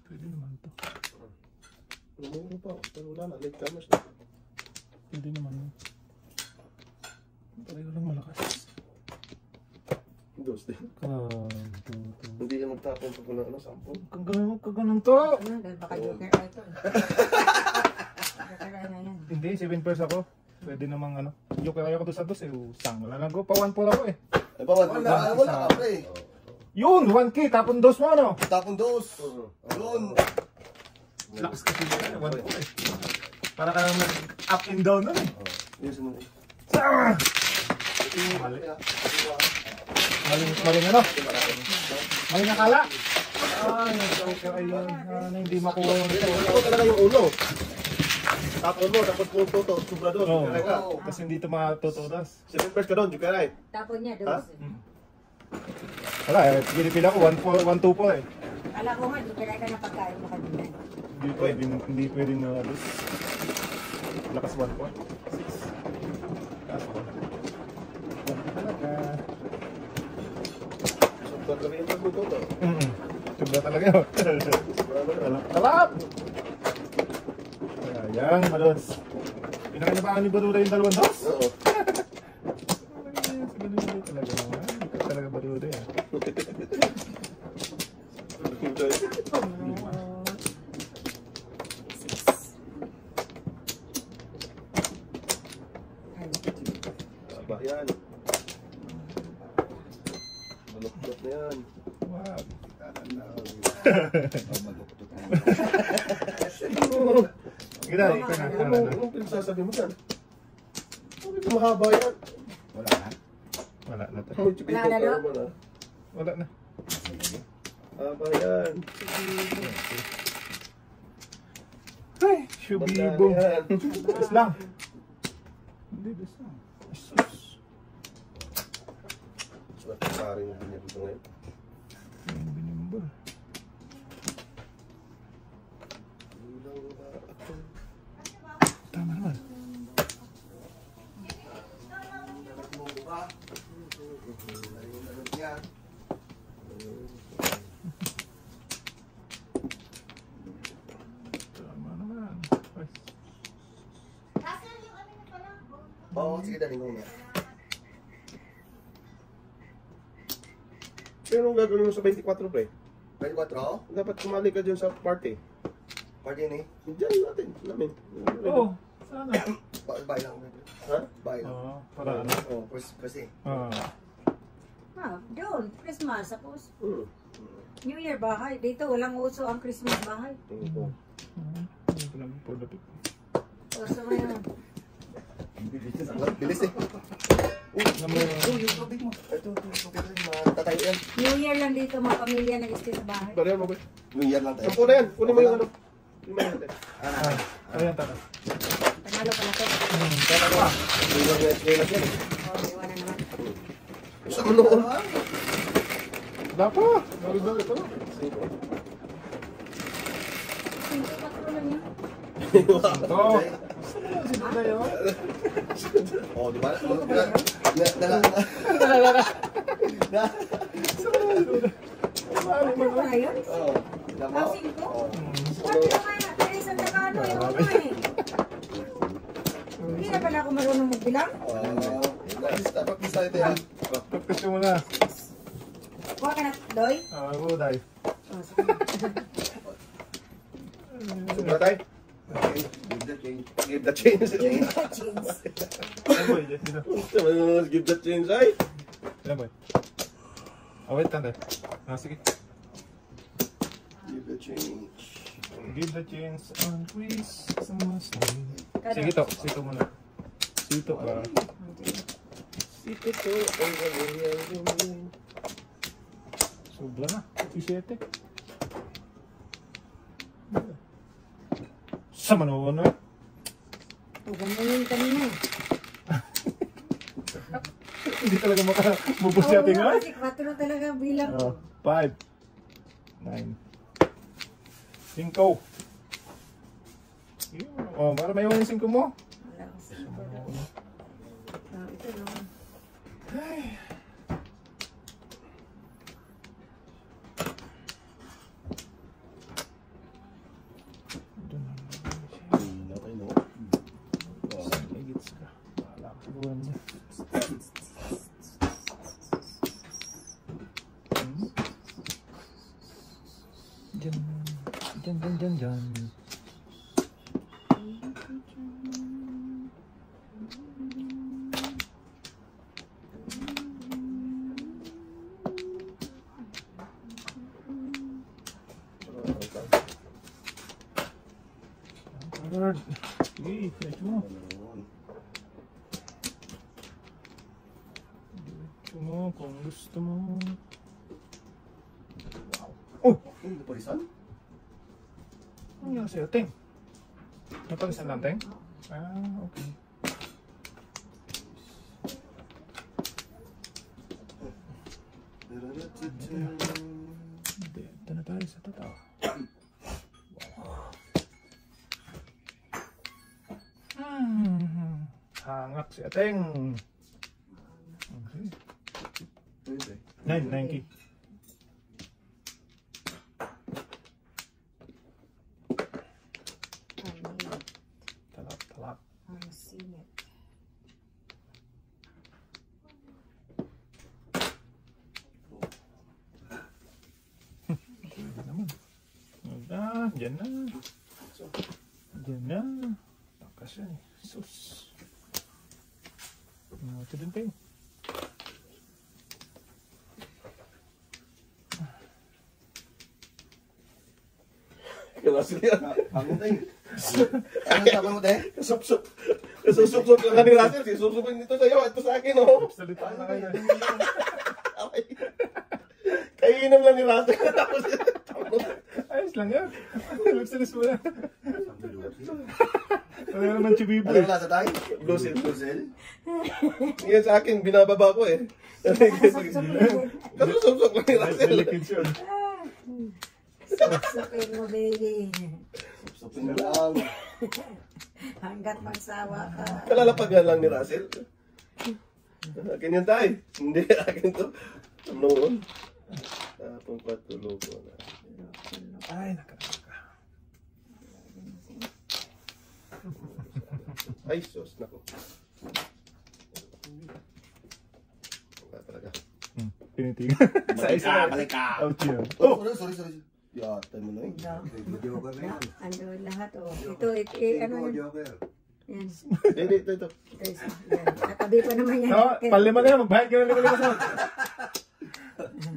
[SPEAKER 1] Pwede naman to.
[SPEAKER 2] Lumuro pa. Pero wala na. Late cameras na.
[SPEAKER 1] Pwede naman yun. Pareho lang malakas.
[SPEAKER 2] Dos din.
[SPEAKER 1] Kanto.
[SPEAKER 2] Hindi yan magtapon pag wala ano, sample.
[SPEAKER 1] Kaganon to.
[SPEAKER 4] Ano, dahil baka joker ay ito. Joker ay na yan.
[SPEAKER 1] Hindi, 7 pairs ako. Pwede namang ano. Joker ayaw ko doon sa dos eh. Usang. Wala na go. Pa 1 po ako eh.
[SPEAKER 3] Ay, pawan. Wala ka, pre.
[SPEAKER 1] Yun! 1K. Tapon dos mo ano.
[SPEAKER 3] Tapon dos. Yun.
[SPEAKER 1] Lakas kasi yun. 1 po eh. Para ka naman up and down nun eh.
[SPEAKER 3] Yun sumunod.
[SPEAKER 1] Ah! Mali. Maling ano? Maling nakala. Ay, nag-joker ayun. Hindi makuha yung ito.
[SPEAKER 2] Ako talaga yung ulo. Tapon mo, tapos punto to, sobra doon.
[SPEAKER 1] Oo.
[SPEAKER 2] Jukeray ka.
[SPEAKER 1] Kasi hindi ito matutudas.
[SPEAKER 2] 7 pairs ka doon, jukeray.
[SPEAKER 4] Tapon niya,
[SPEAKER 2] Ha?
[SPEAKER 4] dos.
[SPEAKER 1] Wala eh. Ginipila ko. 1-2 po eh.
[SPEAKER 4] Kala ko nga, joker ay ka na pagkain mo kanina.
[SPEAKER 1] Hindi pwede na dos. Lakas 1 po. 6. Lakas 1. Talaga.
[SPEAKER 2] Sobra talaga yung pagpunto to.
[SPEAKER 1] Sobra talaga yun. Talap! Ayan, malos. Pinakanabahan ni Baruda yung 2 dos?
[SPEAKER 2] Oo.
[SPEAKER 1] Sige naman talaga naman. Ikaw talaga Baruda yan.
[SPEAKER 2] Yan. Malukot na yan.
[SPEAKER 1] Wag. Sige na, ikaw na.
[SPEAKER 2] Anong pinagsasabi mo dyan? Bakit mahaba yan?
[SPEAKER 1] Wala na. Wala na to.
[SPEAKER 2] Wala
[SPEAKER 4] na, no?
[SPEAKER 1] Wala na.
[SPEAKER 2] Haba yan.
[SPEAKER 1] Ay, shubibo.
[SPEAKER 2] Yan.
[SPEAKER 1] Bes lang. Hindi, bes lang. Sus.
[SPEAKER 2] Sulat yung paring yung binyan dito ngayon.
[SPEAKER 1] Yung binimbol. Tama naman. Tama naman. Ay,
[SPEAKER 3] Oo, sige daling ko nga.
[SPEAKER 2] Pero anong gagawin mo sa 24 pre?
[SPEAKER 3] 24?
[SPEAKER 2] Dapat sumali ka dyan sa party.
[SPEAKER 3] Party ni?
[SPEAKER 2] Diyan natin, namin.
[SPEAKER 1] Oo, sana.
[SPEAKER 3] Bye lang.
[SPEAKER 2] Ha?
[SPEAKER 3] Bye lang.
[SPEAKER 1] Oo, para ano.
[SPEAKER 3] Oo, kasi.
[SPEAKER 4] Doon, Christmas. Tapos,
[SPEAKER 2] Hmm.
[SPEAKER 4] New Year bahay. Dito, walang uso ang Christmas bahay.
[SPEAKER 2] Oo.
[SPEAKER 1] Hindi ko lang po lapit.
[SPEAKER 4] Uso ngayon.
[SPEAKER 3] Bilis eh. Yung tubig mo. Ito, yung tubig rin. Matatayo yan.
[SPEAKER 4] New Year lang dito, mga pamilya nag-stay sa bahay.
[SPEAKER 2] Bariyan mo ba?
[SPEAKER 3] Yung yan lang tayo.
[SPEAKER 2] Sampo na yan. Kunin mo yung ano. Kunin mo yan natin.
[SPEAKER 1] Ayan, tara.
[SPEAKER 4] Panalo pala to.
[SPEAKER 2] Iwan na yan.
[SPEAKER 4] Oh, iwanan naman.
[SPEAKER 2] Sa noon.
[SPEAKER 1] Wala pa. Dali-dali pa lang.
[SPEAKER 4] Sino patro lang yan?
[SPEAKER 1] Ito. Sino na yun?
[SPEAKER 3] Oh, di ba?
[SPEAKER 4] Ano pala yun?
[SPEAKER 3] Oo.
[SPEAKER 4] Ah, 5?
[SPEAKER 3] Oo.
[SPEAKER 4] Ano naman? Kaya sa Tagano yung ano eh. Hindi na pala ako marunong magbilang.
[SPEAKER 3] Dapat bisa ito yan.
[SPEAKER 1] Practice mo muna.
[SPEAKER 4] Kuha ka na, Doy.
[SPEAKER 1] Ako, dahil.
[SPEAKER 4] Oh, sige.
[SPEAKER 2] Sobra tayo. Give the change.
[SPEAKER 4] Jeans.
[SPEAKER 1] Ano boy? Dito.
[SPEAKER 2] Give the change ay.
[SPEAKER 1] Ano boy? Wait, tanda. Sige.
[SPEAKER 2] Give the change.
[SPEAKER 1] Give the chance on Christmas Day. Sige to. Sito muna. Sito ba?
[SPEAKER 2] Ito to. Ang gagawin.
[SPEAKER 1] Sobra na. 17. Sa manoon na.
[SPEAKER 4] Tugan mo yun kanina eh.
[SPEAKER 1] Hindi talaga makamubos si ating
[SPEAKER 4] Oo,
[SPEAKER 1] ay.
[SPEAKER 4] kasi 4 talaga bilang.
[SPEAKER 1] 5, 9, 5. Oh, para may iwan yung 5 mo.
[SPEAKER 4] Wala kasi. Ito naman.
[SPEAKER 2] Natay no.
[SPEAKER 1] Higits ka. Wala ka siguro niya. Diyan. Lord. Sige, flash mo. Diretso mo kung gusto mo. Oh!
[SPEAKER 3] Hindi pa risan?
[SPEAKER 1] Ano yung sa'yo, Teng? Napalisan lang, Teng? Okay. Hindi, ito na tayo sa totoo. Hangak si Ateng. Okay. 9, 90. Talap.
[SPEAKER 4] I've seen it.
[SPEAKER 1] Naman. Diyan na. Diyan na. Takas yan eh. Sus. Ito din tayo.
[SPEAKER 2] Russell yan.
[SPEAKER 3] Ang tayo. Ano tapon mo tayo?
[SPEAKER 2] Sup-sup. Susup-sup lang ka ni Russell. Susupin dito sa'yo. Ito sa akin, oh.
[SPEAKER 1] Salita na kayo.
[SPEAKER 2] Kainom lang ni Russell.
[SPEAKER 1] Ayos lang yan. Lipsilis mo yan. Wala naman chibibo
[SPEAKER 3] Ano
[SPEAKER 1] eh.
[SPEAKER 3] lasa tayo?
[SPEAKER 2] Blue seal.
[SPEAKER 3] Blue seal?
[SPEAKER 2] Yan sa akin, binababa ko eh. Kasusok lang ni Russell.
[SPEAKER 1] Delicate yun.
[SPEAKER 4] Saksakin mo, baby.
[SPEAKER 3] Supin mo lang.
[SPEAKER 4] Hanggat magsawa ka.
[SPEAKER 2] Kalalapagan lang ni Russell. Akin yan tayo. Hindi, akin to. Noon. Tapong patulog ko na.
[SPEAKER 1] Ay, nakalaka.
[SPEAKER 2] Ay, sus, nako. Wala talaga.
[SPEAKER 1] Tinitigan.
[SPEAKER 3] Balik ka, balik ka.
[SPEAKER 1] Ouch yun.
[SPEAKER 2] Oh!
[SPEAKER 3] Sorry. Yata mo na yun.
[SPEAKER 5] Joker na yan.
[SPEAKER 4] Ando lahat, oh. Ito, ano yun?
[SPEAKER 5] Joker.
[SPEAKER 4] Yan.
[SPEAKER 2] Hindi, ito.
[SPEAKER 4] Ito, isa. Yan. Katabi pa naman yan.
[SPEAKER 1] No, palima na yan. Magbayad ka na lima sa.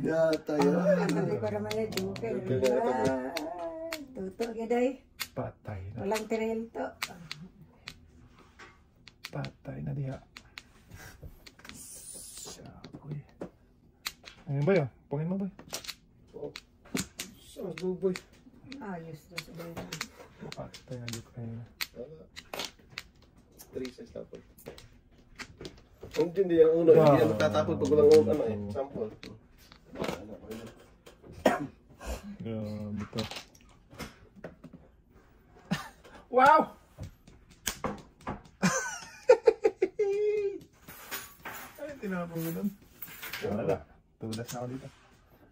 [SPEAKER 3] Yata yun.
[SPEAKER 4] Katabi pa naman yan. Joker. Tuto, gaday.
[SPEAKER 1] Patay na.
[SPEAKER 4] Walang tirel to.
[SPEAKER 1] Patay na diha. Siyakoy. Ayun ba yun? Pungin mo ba?
[SPEAKER 2] Sus, buboy.
[SPEAKER 4] Ayos to sa bayan.
[SPEAKER 1] Patay na dito kayo.
[SPEAKER 2] 3 size tapon. Hindi yung uno. Hindi yan matatapon pag walang uno. Ano eh, sample.
[SPEAKER 1] Grabe to. Wow! Ay, tinapong mo doon. Wala. Tulas na ako dito.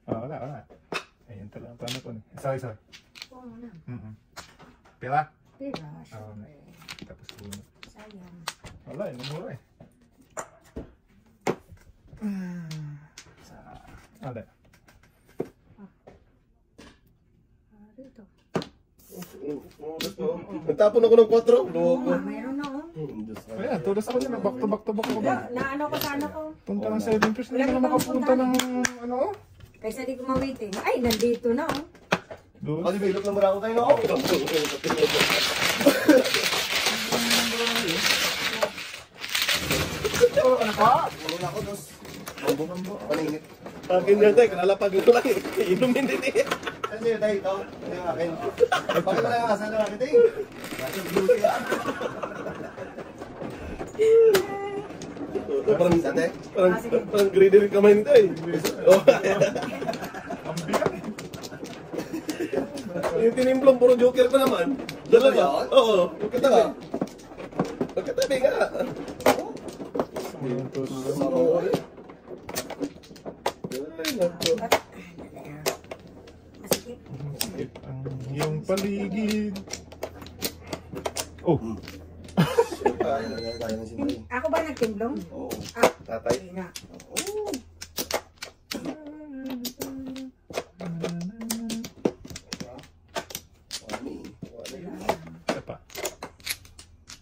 [SPEAKER 1] Wala. Ayun talaga ang plano ko. Sorry.
[SPEAKER 4] Oo na.
[SPEAKER 1] Pila?
[SPEAKER 4] Pira.
[SPEAKER 1] Oo. Tapos puno.
[SPEAKER 4] Sayang.
[SPEAKER 1] Wala, mura eh. Ada.
[SPEAKER 4] Dito.
[SPEAKER 2] Nagtapon ako ng 4. Loko.
[SPEAKER 4] Mayroon na, oh.
[SPEAKER 1] Ayan, tulas ako dyan. Back to back ako ba?
[SPEAKER 4] Naano ko sa ano ko.
[SPEAKER 1] Punta ng 7 Piers. Hindi na makapunta ng ano?
[SPEAKER 4] Kaysa di ko mawiting. Ay, nandito na, oh.
[SPEAKER 1] Doon.
[SPEAKER 3] Kasi may ilok ng barako tayo, no?
[SPEAKER 1] Ano pa?
[SPEAKER 3] Wala na ako, dos. Mambo. Paningit.
[SPEAKER 2] Akin yan tayo, kalalapag mo lang eh. Inumin din eh.
[SPEAKER 3] Kasi tayo ito. Ito yung akin. Bakit wala yung asal na akin tayo? Bakit beauty ah?
[SPEAKER 2] Parang greedy rin kamay nito eh. Oh. Yung tinimplong puro joker pa naman. Dalawa. Oo. Magkatabi. Magkatabi nga. Oo. Ay, nako.
[SPEAKER 4] Masikip.
[SPEAKER 1] Ang iyong paligid. Oh.
[SPEAKER 3] Kaya ng sintay.
[SPEAKER 4] Ako ba nagtimblong?
[SPEAKER 3] Oo.
[SPEAKER 4] Ah,
[SPEAKER 2] Tatay.
[SPEAKER 4] hindi na.
[SPEAKER 3] Mami.
[SPEAKER 1] Isa pa.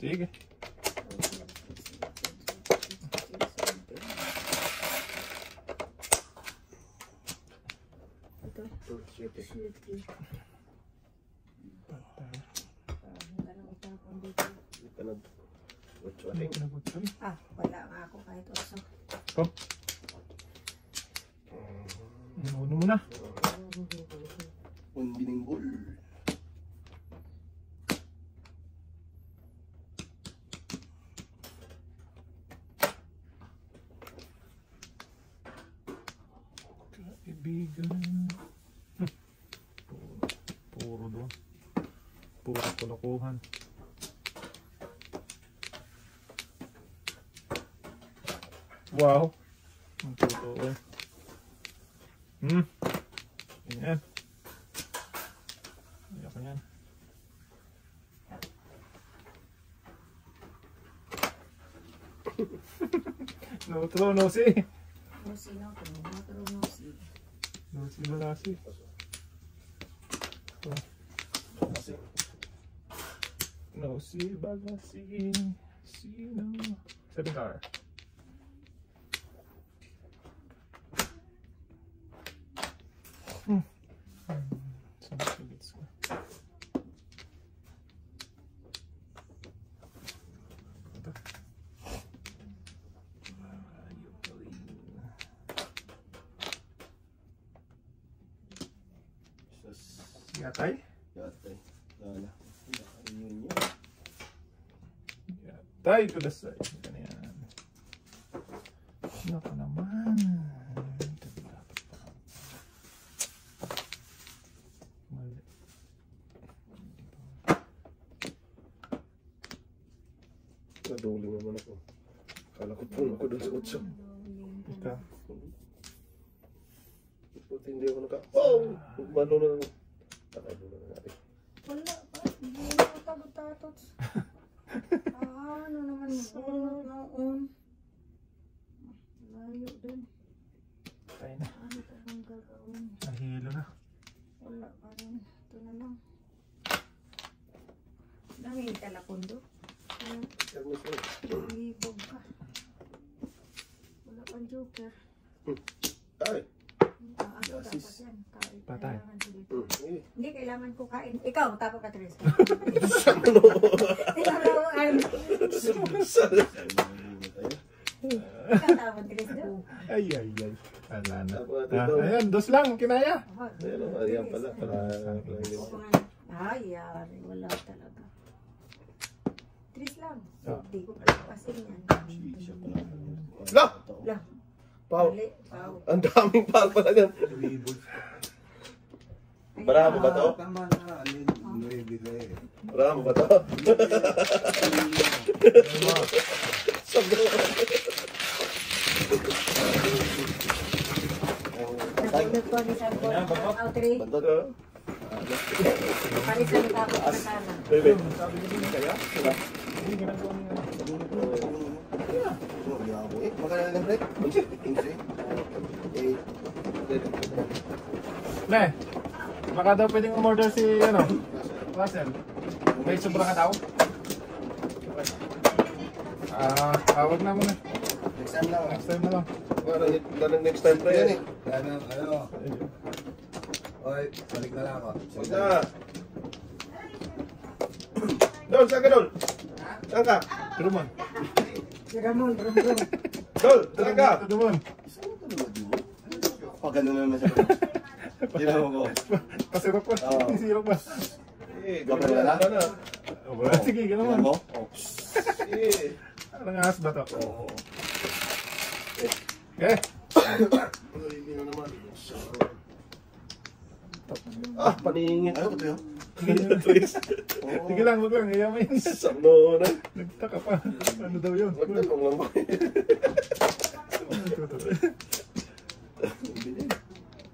[SPEAKER 1] Sige. Ay, kinabutsan.
[SPEAKER 4] Ah, wala nga ako kahit oso.
[SPEAKER 1] Kom. Uno muna.
[SPEAKER 3] Ang biningbol.
[SPEAKER 1] Kaibigan. Puro doon. Puro kalokohan. Wow. Ang totoo. Ganyan. Ayoko yan. No true, no see.
[SPEAKER 4] No sino ko, no si.
[SPEAKER 1] No see, no lasi. No see, bagasi. Sino? 7 car. Sumasagits ko. Ito. Yatay?
[SPEAKER 2] Yatay. Wala. Ayun yun.
[SPEAKER 1] Yatay to the side. Ganyan. Ano ka naman? Ito dapat pa. Mali.
[SPEAKER 2] Naduling naman ako. Kala ko puno ako doon sa utso.
[SPEAKER 1] Ito.
[SPEAKER 2] Buti hindi ako naka... Oh! Mano na lang. Takay na natin.
[SPEAKER 4] Wala pa. Hindi na ako tagot-tatot. Ano naman yun? Noon. Layo din.
[SPEAKER 1] Tayo na.
[SPEAKER 4] Ano ka bang gagawin?
[SPEAKER 1] Nahilo na.
[SPEAKER 4] Wala pa rin. Ito na lang. Dami talakondo. Ibog ka. Wala pang joker.
[SPEAKER 2] Ay!
[SPEAKER 4] Ako dapat yan. Kain.
[SPEAKER 1] Patay.
[SPEAKER 4] Kailangan dito.
[SPEAKER 2] Eh.
[SPEAKER 4] Hindi, kailangan ko kain. Ikaw, tapo ka, Tres.
[SPEAKER 2] Saan mo?
[SPEAKER 4] Tinuluan. Ikaw, tapo, Tres.
[SPEAKER 1] Ay, ay, ay. Wala na.
[SPEAKER 2] Dapat
[SPEAKER 1] Ah,
[SPEAKER 2] ito.
[SPEAKER 1] ayan, dos lang. Kinaya.
[SPEAKER 2] Ayun, ayan pala.
[SPEAKER 4] Ay, yari. Wala talaga. Tres lang.
[SPEAKER 1] Ah.
[SPEAKER 4] Hindi ko palapasin yan.
[SPEAKER 2] Lah!
[SPEAKER 4] Lah.
[SPEAKER 2] Pau!
[SPEAKER 4] Mali. Pau.
[SPEAKER 2] Ang daming pau pala yan. Marami ba to?
[SPEAKER 5] Tama na, alin, nuibigay.
[SPEAKER 2] Marami ba to? Sabi ko.
[SPEAKER 4] Napulot ko ni San Juan. Outreach.
[SPEAKER 2] Bandot.
[SPEAKER 4] Parisan ka ako na sana.
[SPEAKER 2] Baby.
[SPEAKER 1] Sabi ko din kaya. Hindi ginagawa niya.
[SPEAKER 3] Magkano lang, Brett? 15.
[SPEAKER 1] Ne, baka daw pwedeng umorder si, ano, Russell. May sobra ka daw? Wag na muna.
[SPEAKER 3] Next time lang.
[SPEAKER 1] Next time na lang.
[SPEAKER 2] Parang next time pa yan eh.
[SPEAKER 5] Ano? Oy, balik na lang ako.
[SPEAKER 2] Huwag na. Dol, saan ka Dol? Saan ka?
[SPEAKER 1] Truman.
[SPEAKER 4] Si Ramon, Ramon.
[SPEAKER 2] Dol, saan ka?
[SPEAKER 1] Truman.
[SPEAKER 3] Pag gano'n naman siya. Ginawa ko.
[SPEAKER 1] Pasirap pa.
[SPEAKER 3] Oo.
[SPEAKER 1] Sirap pa.
[SPEAKER 2] Eh,
[SPEAKER 3] Gabay na lang?
[SPEAKER 2] na.
[SPEAKER 1] Wala. Sige,
[SPEAKER 3] Ginawa
[SPEAKER 1] gano'n.
[SPEAKER 3] mo?
[SPEAKER 2] Eh.
[SPEAKER 1] Anong ahas ba to? Okay.
[SPEAKER 2] Ah, paningin.
[SPEAKER 3] Ano ito yun?
[SPEAKER 2] Twist.
[SPEAKER 1] Sige lang, wag lang. Iyamin.
[SPEAKER 2] Samno na.
[SPEAKER 1] Nagtaka pa. Ano daw yun?
[SPEAKER 2] Magtanong lang ba?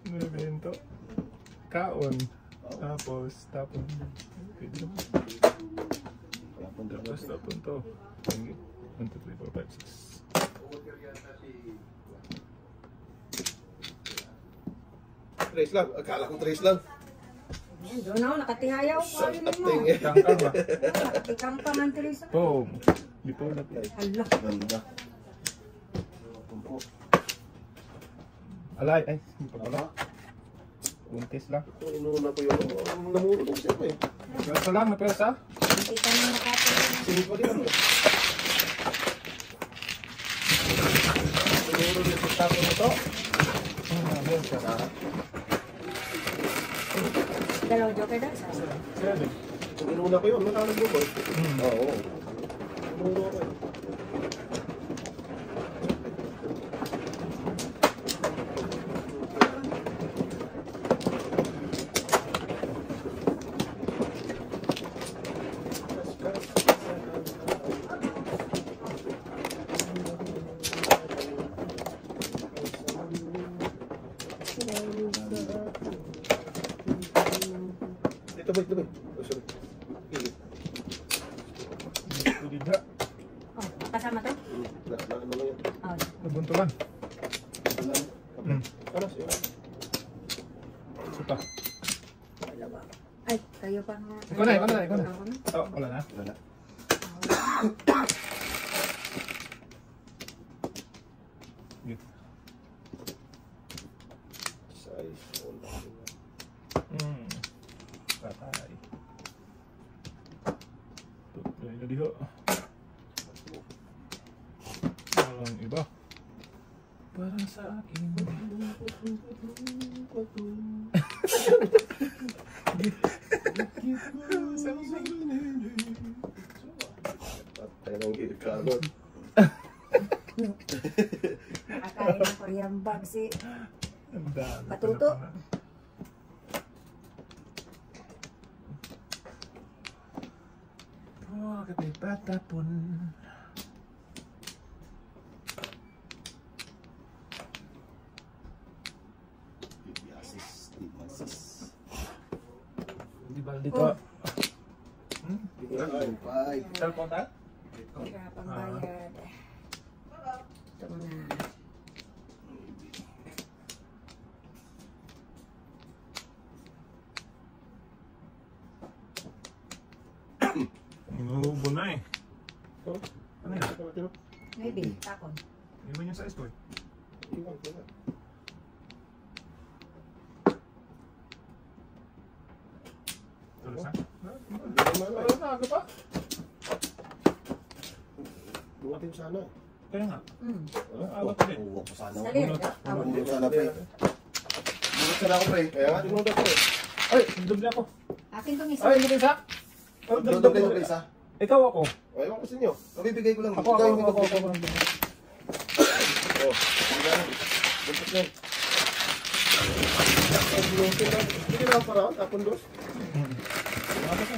[SPEAKER 1] Nabento. Kaon. Tapos, tapon. Pwede naman. Tapos, tapon to. 1, 2, 3, 4, 5, 6.
[SPEAKER 2] Trace lang. Akala ko trace lang.
[SPEAKER 4] Yan, doon ako, nakatihayaw ko. Ano mo?
[SPEAKER 2] Ating eh.
[SPEAKER 1] Kangkang ba?
[SPEAKER 4] Nakatikamp pa man, Teresa.
[SPEAKER 1] Boom. Dito na.
[SPEAKER 4] Hala.
[SPEAKER 3] Ganda.
[SPEAKER 1] Alay. Ay, hindi pa pala. Buntis lang.
[SPEAKER 2] Inuna ko yun. Namulog siya pa eh.
[SPEAKER 1] Pwersa lang, na pwersa.
[SPEAKER 4] Hindi ka na nakatuloy.
[SPEAKER 2] Sige pa rin.
[SPEAKER 1] Siguro dito sa tapon na to. Ayun siya.
[SPEAKER 4] Dalawang joker na.
[SPEAKER 1] Pwede.
[SPEAKER 2] Inuna ko yun. Nakalag mo ba? Oo. Inuna ko yun. Dito ba? Dito ba? Oh, sorry. Pili.
[SPEAKER 1] Pwede na.
[SPEAKER 4] Oh, kasama to?
[SPEAKER 2] Ano lang yan?
[SPEAKER 4] Oh.
[SPEAKER 1] Nabuntulan.
[SPEAKER 2] Ano siya?
[SPEAKER 1] Isa pa.
[SPEAKER 4] Dalawa. Ay, kayo pa nga.
[SPEAKER 1] Ikaw na, ikaw na, ikaw na.
[SPEAKER 4] Ako na.
[SPEAKER 1] Oh, wala na.
[SPEAKER 3] Wala.
[SPEAKER 1] Good.
[SPEAKER 2] Size.
[SPEAKER 1] Dahil na diho. Walang iba. Parang sa akin.
[SPEAKER 2] Patay ng gilkanon.
[SPEAKER 4] Nakakain ng Korean bag si
[SPEAKER 1] Ang dami.
[SPEAKER 4] Patuto.
[SPEAKER 1] Bakit may patapon?
[SPEAKER 3] Bibiasis, dimasis.
[SPEAKER 1] Di ba dito?
[SPEAKER 4] Oh.
[SPEAKER 3] Five.
[SPEAKER 1] Cellphone na?
[SPEAKER 4] hirapang bayad. Ito mo na.
[SPEAKER 1] Inuubo na eh.
[SPEAKER 2] Oh,
[SPEAKER 1] Ano yan?
[SPEAKER 4] Maybe, takon.
[SPEAKER 1] Iwan yung size ko eh. Tulos na? Tulos na, aga pa?
[SPEAKER 2] Bukatin sana.
[SPEAKER 1] Kaya nga.
[SPEAKER 4] Hmm.
[SPEAKER 1] Aga pa din.
[SPEAKER 3] Uwak ko sana.
[SPEAKER 4] Dali,
[SPEAKER 3] Bunot sana pre. Bunot sana ako pre.
[SPEAKER 2] Kaya nga, tinunda ko eh.
[SPEAKER 1] Ay, doble ako.
[SPEAKER 4] Akin tong isa.
[SPEAKER 1] Ay, hindi isa?
[SPEAKER 3] Doble ko pre isa.
[SPEAKER 1] Ikaw ako.
[SPEAKER 2] Ayaw ko sa inyo.
[SPEAKER 3] Mabibigay ko lang.
[SPEAKER 1] Ako.
[SPEAKER 2] Oh, hindi na. Buntot na. Hindi na para, tapon dos.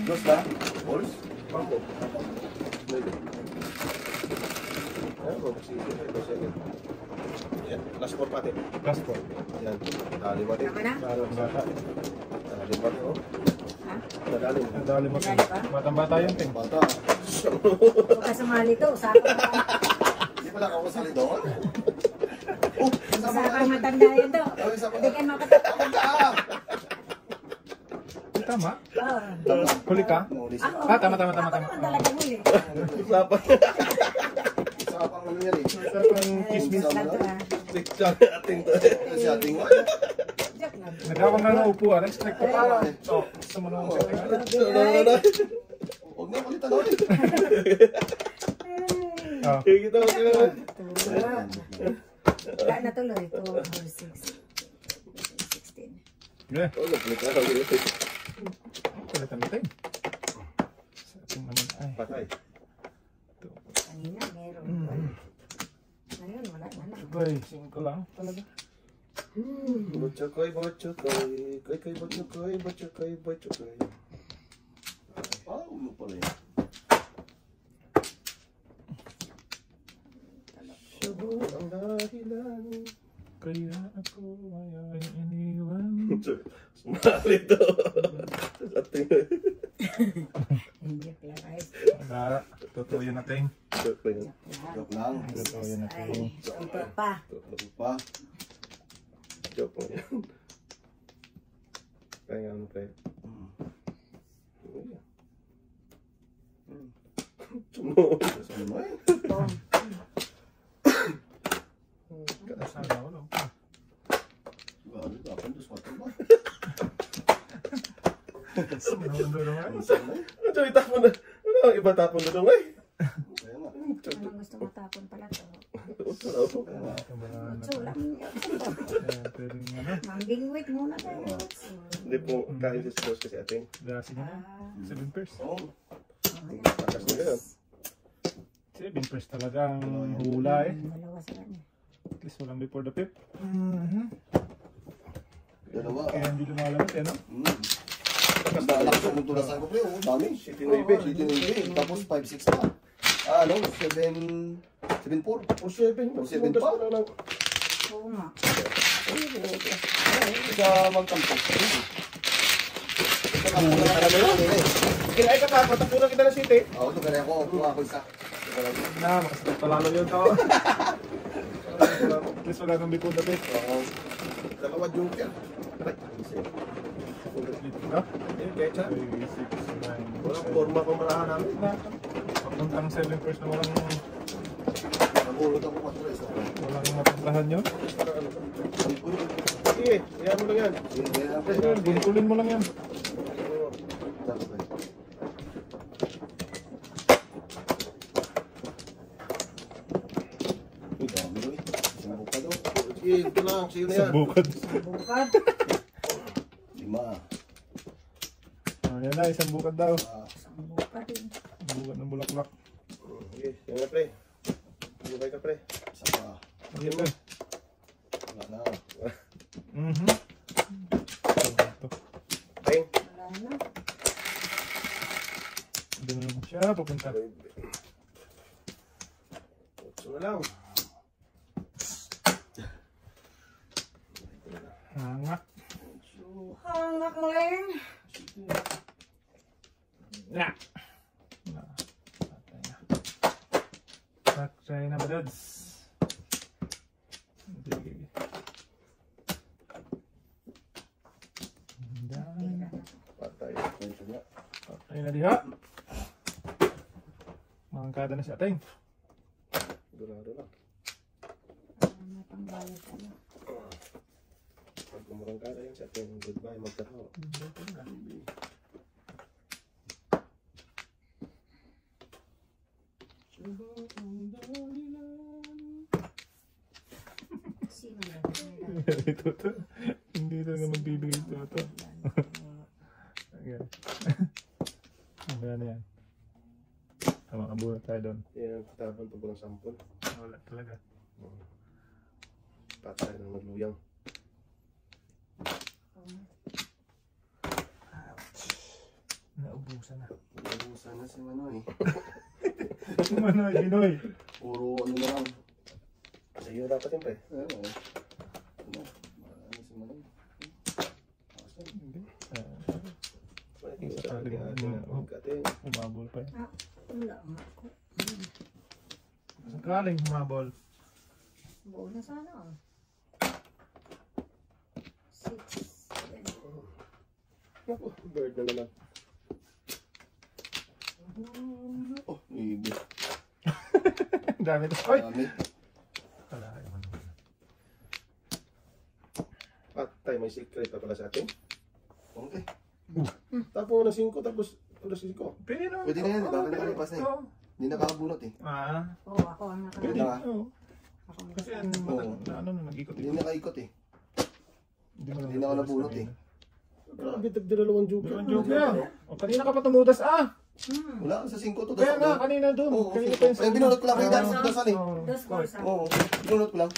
[SPEAKER 3] Dos ba? Balls?
[SPEAKER 2] Pampo. Ayan mo, kasi yan, last four pati.
[SPEAKER 1] Last po.
[SPEAKER 2] Yan, dali pati.
[SPEAKER 4] Tama na?
[SPEAKER 2] Dali pati, oh.
[SPEAKER 4] Ha?
[SPEAKER 2] Dali.
[SPEAKER 1] Ang dali mo.
[SPEAKER 4] Dali ba?
[SPEAKER 1] Batang-bata yung ting.
[SPEAKER 3] Bata.
[SPEAKER 4] Huwag ka sumali to. Usapan mo.
[SPEAKER 3] Hindi pala ako kasali doon.
[SPEAKER 4] Usapan matanda yan to. Hindi ka makatatakot.
[SPEAKER 1] Tama?
[SPEAKER 4] Oo.
[SPEAKER 1] Huli ka? Ah, tama.
[SPEAKER 4] Ako naman talaga huli.
[SPEAKER 2] Usapan.
[SPEAKER 3] Usapang ano yan eh.
[SPEAKER 1] Ang kismis.
[SPEAKER 4] Lang to ha.
[SPEAKER 2] Picture ating to.
[SPEAKER 3] Kasi ating
[SPEAKER 4] Joke lang.
[SPEAKER 1] Nagkakaroon na ng upuan. Expect ko para. So, gusto mo naman setting.
[SPEAKER 3] Huwag na palitan ako eh.
[SPEAKER 1] Ah,
[SPEAKER 2] Kita ko sila.
[SPEAKER 4] Wala na tuloy. 2, 4, 6, 16.
[SPEAKER 1] yeah.
[SPEAKER 2] Oh, nagpunta ako dito.
[SPEAKER 1] Kulit ang ting. Setting naman ay.
[SPEAKER 2] Patay.
[SPEAKER 4] Kanina meron. Ngayon wala na lang.
[SPEAKER 1] Bay, 5 lang talaga.
[SPEAKER 2] Botchokoy. Koy, botchokoy.
[SPEAKER 3] Ah, ulo pala yan.
[SPEAKER 2] Subo ang dahilan.
[SPEAKER 1] Kaya ako ay iniwan.
[SPEAKER 2] Sumali to. Ating.
[SPEAKER 4] Hindi kaya guys.
[SPEAKER 1] Nara, totoo yun natin.
[SPEAKER 3] Joke lang.
[SPEAKER 1] Totoo yun natin.
[SPEAKER 4] Ay, ito pa.
[SPEAKER 3] Joke pa.
[SPEAKER 2] Joke mo yan. Kaya nga ano pre. Sumo.
[SPEAKER 3] Sabi mo eh.
[SPEAKER 4] Tom.
[SPEAKER 1] Sana wala pa.
[SPEAKER 3] Ano, dapat dos pa ba?
[SPEAKER 1] Sumunod naman.
[SPEAKER 2] Ito itapon na. Ano ang iba tapon na doon eh?
[SPEAKER 3] Kaya nga.
[SPEAKER 4] Anong gusto mo tapon pala to?
[SPEAKER 3] Kaya nga.
[SPEAKER 4] So lang.
[SPEAKER 1] Pwedeng ano.
[SPEAKER 4] Mambingwit muna tayo.
[SPEAKER 2] Hindi po kahit sa boss kasi ating.
[SPEAKER 1] Dasi na. 7 pairs.
[SPEAKER 3] Oo.
[SPEAKER 2] Takas nila yan.
[SPEAKER 1] 7 pairs talaga ang hula eh.
[SPEAKER 4] Dalawa sa kanya.
[SPEAKER 1] At least walang before the fifth.
[SPEAKER 3] Dalawa.
[SPEAKER 1] Kaya hindi lumalabas eh no?
[SPEAKER 3] Tapos naalak ko nung tulasan ko pre. Oh, dami.
[SPEAKER 2] City Navy.
[SPEAKER 3] City Navy. Tapos 5-6 pa. Ah, ano? 7-4.
[SPEAKER 2] O 7.
[SPEAKER 3] O 7 pa.
[SPEAKER 4] Oo nga.
[SPEAKER 3] Sa magkampo.
[SPEAKER 2] Kinay ka pa, patapunan kita na city.
[SPEAKER 3] Oo, ito kaya ako. Kuha ako isa.
[SPEAKER 1] Na, makasakit palalo yun to. At least wala nang before the fifth.
[SPEAKER 3] Oo.
[SPEAKER 2] Dalawa joker.
[SPEAKER 1] No?
[SPEAKER 2] Kecha.
[SPEAKER 1] 3, 6, 9.
[SPEAKER 2] Walang forma pang marahan namin.
[SPEAKER 1] Papuntang 7 pairs na
[SPEAKER 3] Nagulot ako 4 isa.
[SPEAKER 1] walang mapuntahan yun.
[SPEAKER 2] Sige, iyan mo lang yan.
[SPEAKER 3] Sige, kaya pre.
[SPEAKER 1] Ayun, buntulin mo lang yan.
[SPEAKER 3] Dami pre.
[SPEAKER 2] Sige, ito lang. Sige na yan.
[SPEAKER 1] Sa bukod.
[SPEAKER 4] Bukad.
[SPEAKER 3] 5.
[SPEAKER 1] Oh, yan na, isang bukod daw.
[SPEAKER 4] Bukad din.
[SPEAKER 1] Bukod ng bulaklak.
[SPEAKER 2] Sige, yan na pre. Sige ka pre.
[SPEAKER 3] Isa pa.
[SPEAKER 1] Sige pa.
[SPEAKER 3] Wala na.
[SPEAKER 1] Ito.
[SPEAKER 2] Peng.
[SPEAKER 4] Wala na.
[SPEAKER 1] Doon na lang siya pupunta.
[SPEAKER 2] Ito na lang.
[SPEAKER 1] Hangak.
[SPEAKER 4] Hangak mo lang.
[SPEAKER 1] Na. Patay na ba, Dads? Sige.
[SPEAKER 2] Patay.
[SPEAKER 3] Ito na.
[SPEAKER 1] Patay na diha. Mangkada na si Ateng.
[SPEAKER 2] Durado lang.
[SPEAKER 4] Ano pang bayad ano?
[SPEAKER 2] Pag kumurang ka na yun sa ating goodbye, magkatawa.
[SPEAKER 4] Sino yan?
[SPEAKER 1] Ito to. Hindi talaga magbibigay ito to. Ayan. Ano yan? Tama, abuha tayo doon.
[SPEAKER 2] Yan ang katabang pag walang sampol.
[SPEAKER 1] Wala talaga.
[SPEAKER 2] Patay ng magluyang.
[SPEAKER 1] Naubusan na.
[SPEAKER 3] Naubusan na si Manoy.
[SPEAKER 1] Manoy, Pinoy.
[SPEAKER 3] Puro ano na lang.
[SPEAKER 2] Sa iyo dapat yun pre.
[SPEAKER 3] Ano? Ano? Ano si Manoy?
[SPEAKER 1] Hindi.
[SPEAKER 2] Sa ating magkating.
[SPEAKER 1] Umabol pa yan.
[SPEAKER 4] Wala nga ako.
[SPEAKER 1] Sakaling humabol.
[SPEAKER 4] Buo na sana ah. 6, 7.
[SPEAKER 2] Naku, bird na naman.
[SPEAKER 3] Oh, ibig.
[SPEAKER 1] Dami to. Ay!
[SPEAKER 3] Dami.
[SPEAKER 1] Wala kayo man.
[SPEAKER 2] Patay, may secret pa pala sa atin.
[SPEAKER 3] Okay.
[SPEAKER 2] Tapos na 5, tapos alas 5.
[SPEAKER 1] Pwede naman.
[SPEAKER 3] Pwede na yan, baka nakalipas na eh.
[SPEAKER 1] Oo.
[SPEAKER 3] Hindi nakakabunot eh.
[SPEAKER 1] Ah,
[SPEAKER 4] Oo, ako ang
[SPEAKER 3] Pwede
[SPEAKER 4] nakalala.
[SPEAKER 3] na.
[SPEAKER 1] oo.
[SPEAKER 4] Ako ang
[SPEAKER 1] Kasi
[SPEAKER 4] nakalala.
[SPEAKER 1] ano na, nag-ikot.
[SPEAKER 3] Hindi nakaikot eh.
[SPEAKER 1] Hindi mo
[SPEAKER 3] Hindi na ako nabunot eh.
[SPEAKER 2] Grabe, tagdalawang joker.
[SPEAKER 1] Dalawang joke yan. O, kanina ka pa tumudas
[SPEAKER 3] Wala, sa 5 to.
[SPEAKER 1] Kaya nga, kanina doon.
[SPEAKER 3] Oo,
[SPEAKER 1] Kanina
[SPEAKER 3] okay.
[SPEAKER 1] pa yung
[SPEAKER 3] Ay, binunot ko lang kayo dahil sa dasan eh.
[SPEAKER 4] Dos bolsa.
[SPEAKER 3] Oo, binunot ko lang.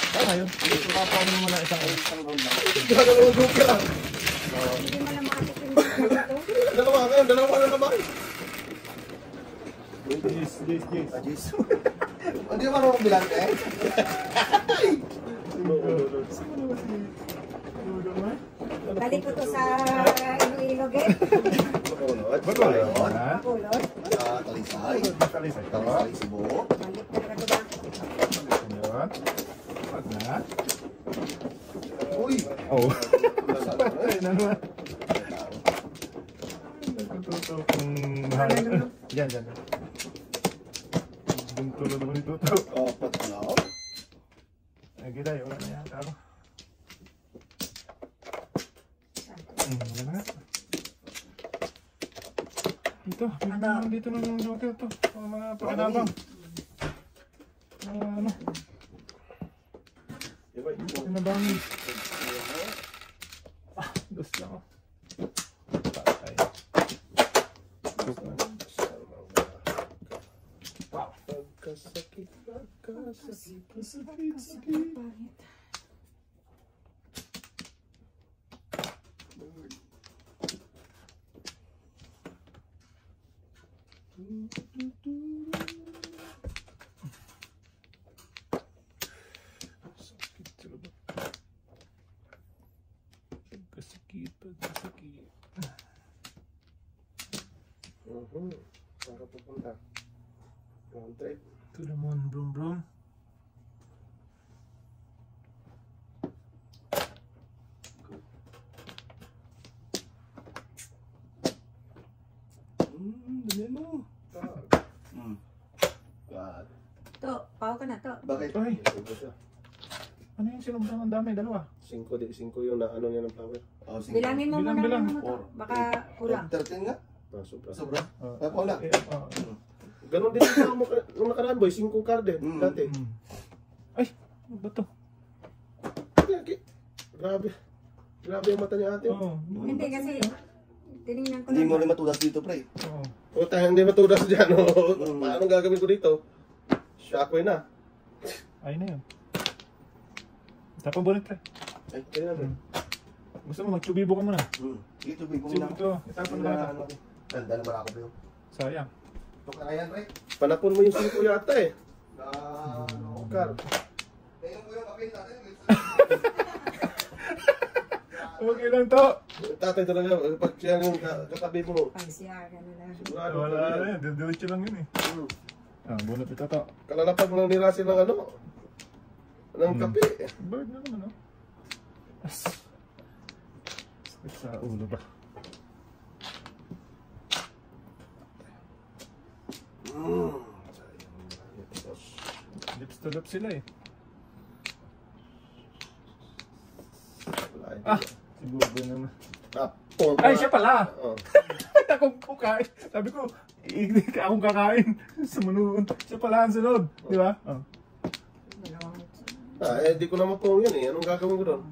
[SPEAKER 1] Tama yun. Paano mo na isang
[SPEAKER 3] Isang round lang.
[SPEAKER 2] Dalawang joker lang.
[SPEAKER 4] Hindi mo na makatikim dito.
[SPEAKER 2] Dalawa ngayon, dalawa na naman.
[SPEAKER 1] Yes.
[SPEAKER 3] Ah, jeez. Hindi mo marunong bilang eh.
[SPEAKER 4] Balik ko to sa Iloilo Gate.
[SPEAKER 1] Ba't wala yun?
[SPEAKER 4] Makulot.
[SPEAKER 3] Sa Talisay.
[SPEAKER 1] Talisay.
[SPEAKER 3] Talisay, Cebu.
[SPEAKER 4] Balik talaga to ba?
[SPEAKER 1] Yun. Wag na.
[SPEAKER 3] Uy!
[SPEAKER 1] Oh.
[SPEAKER 3] Masarap na
[SPEAKER 1] Ay,
[SPEAKER 3] eh.
[SPEAKER 1] naman. Nagtutok kung mahal. Yan. Duntulo naman ito.
[SPEAKER 3] Apat na.
[SPEAKER 1] Ay, kita yun. Wala na yan. Tama. Wala na nga. Dito na yung joker to. Mga pakinabang. Ano? Pakinabang. Dos lang ako. Patay. Wow.
[SPEAKER 2] Pagkasakit.
[SPEAKER 4] Pangit.
[SPEAKER 1] Pagkasakit.
[SPEAKER 2] Para pupunta. Round trip.
[SPEAKER 1] To the moon, brum.
[SPEAKER 2] Dali mo.
[SPEAKER 3] God.
[SPEAKER 4] To, pao ka na to.
[SPEAKER 3] Bakit?
[SPEAKER 1] Ay, ano yung sinubdang ang dami? Dalawa.
[SPEAKER 2] 5 yung na ano niya ng flower.
[SPEAKER 3] Oh, sige.
[SPEAKER 4] Bilangin mo muna
[SPEAKER 1] Bilang.
[SPEAKER 4] ano to. Baka kulang.
[SPEAKER 3] 13 nga.
[SPEAKER 2] Sobra.
[SPEAKER 3] Sobra.
[SPEAKER 1] Oh.
[SPEAKER 3] Ay, Paula.
[SPEAKER 2] Ganon din yung nung nakaraan boy, 5 card eh,
[SPEAKER 3] Mm.
[SPEAKER 2] dati.
[SPEAKER 1] Ay, Ano ba to?
[SPEAKER 2] Grabe. Grabe yung mata niya ate.
[SPEAKER 1] Oo.
[SPEAKER 4] Hindi kasi, tinignan ko
[SPEAKER 3] Hindi mo
[SPEAKER 4] lang.
[SPEAKER 3] rin matulas dito, pre.
[SPEAKER 1] Oo.
[SPEAKER 2] O tayo hindi matudas dyan. Paano gagawin ko dito? Shockwave na.
[SPEAKER 1] Ayun na yun. Tapang bonnet pre.
[SPEAKER 2] Ay, kaya na.
[SPEAKER 1] Gusto mo magtubibo ka muna.
[SPEAKER 3] Dito, big
[SPEAKER 1] Sige ito. Itapon na natin.
[SPEAKER 3] Ganda na marako, pre.
[SPEAKER 1] Sayang.
[SPEAKER 3] Tok na kaya, pre.
[SPEAKER 2] Panapon mo yung siko yata eh. Kar.
[SPEAKER 3] Tingnan mo yung papel natin.
[SPEAKER 1] Okay lang to.
[SPEAKER 2] Tatay talaga, pag siya yung katabi mo.
[SPEAKER 4] Ay, siya, gano'n lang.
[SPEAKER 2] Sigurado.
[SPEAKER 1] Wala na yan. Diretso lang yun eh. Bonnet ito to.
[SPEAKER 2] Kalalapag lang ni Russell ng ano. Ng kape.
[SPEAKER 1] Bird na naman oh. Sakit sa ulo ba? Lips to lips sila eh. Si Bubo naman. Ay, siya pala!
[SPEAKER 2] Oh.
[SPEAKER 1] Akong kukain. Sabi ko, hindi ka akong kakain. Sumunod. Siya pala ang sunod. Di ba? Oh.
[SPEAKER 2] Hindi ko naman po yun eh. Anong gagawin ko doon?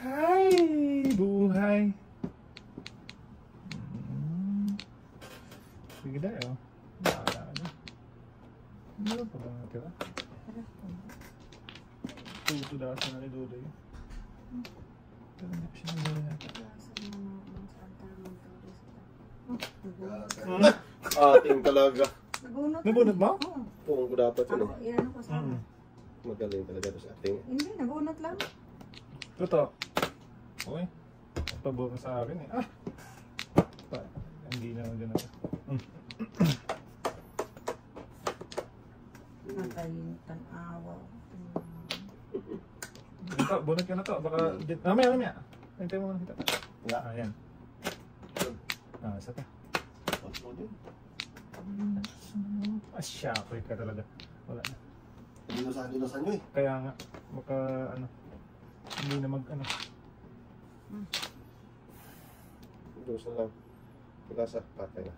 [SPEAKER 1] Hi! Buhay! Sige tayo. Bahala ka na. Meron pa ba natira? Tutudasan na ni Dudoy. Pero hindi ko siya nagdala natin.
[SPEAKER 2] Ating talaga.
[SPEAKER 1] Nabunot mo?
[SPEAKER 4] Oo.
[SPEAKER 2] Pungong ko dapat yun
[SPEAKER 4] Ako,
[SPEAKER 2] eh.
[SPEAKER 4] iyan ako sa
[SPEAKER 2] Magaling talaga ito sa ating.
[SPEAKER 4] Hindi, nabunot lang.
[SPEAKER 1] Totoo. Okay. Pabor sa akin eh. Hindi naman din ako.
[SPEAKER 4] Natayin, tanawa.
[SPEAKER 1] Ito, bunot ka na to. Baka, mamaya. Hintay mo muna kita. Ayan. Isa pa. Syapay ka talaga. Wala na.
[SPEAKER 3] Dinusan nyo eh.
[SPEAKER 1] Kaya nga, baka hindi na
[SPEAKER 2] Doon sa lang. Wala sa patay na.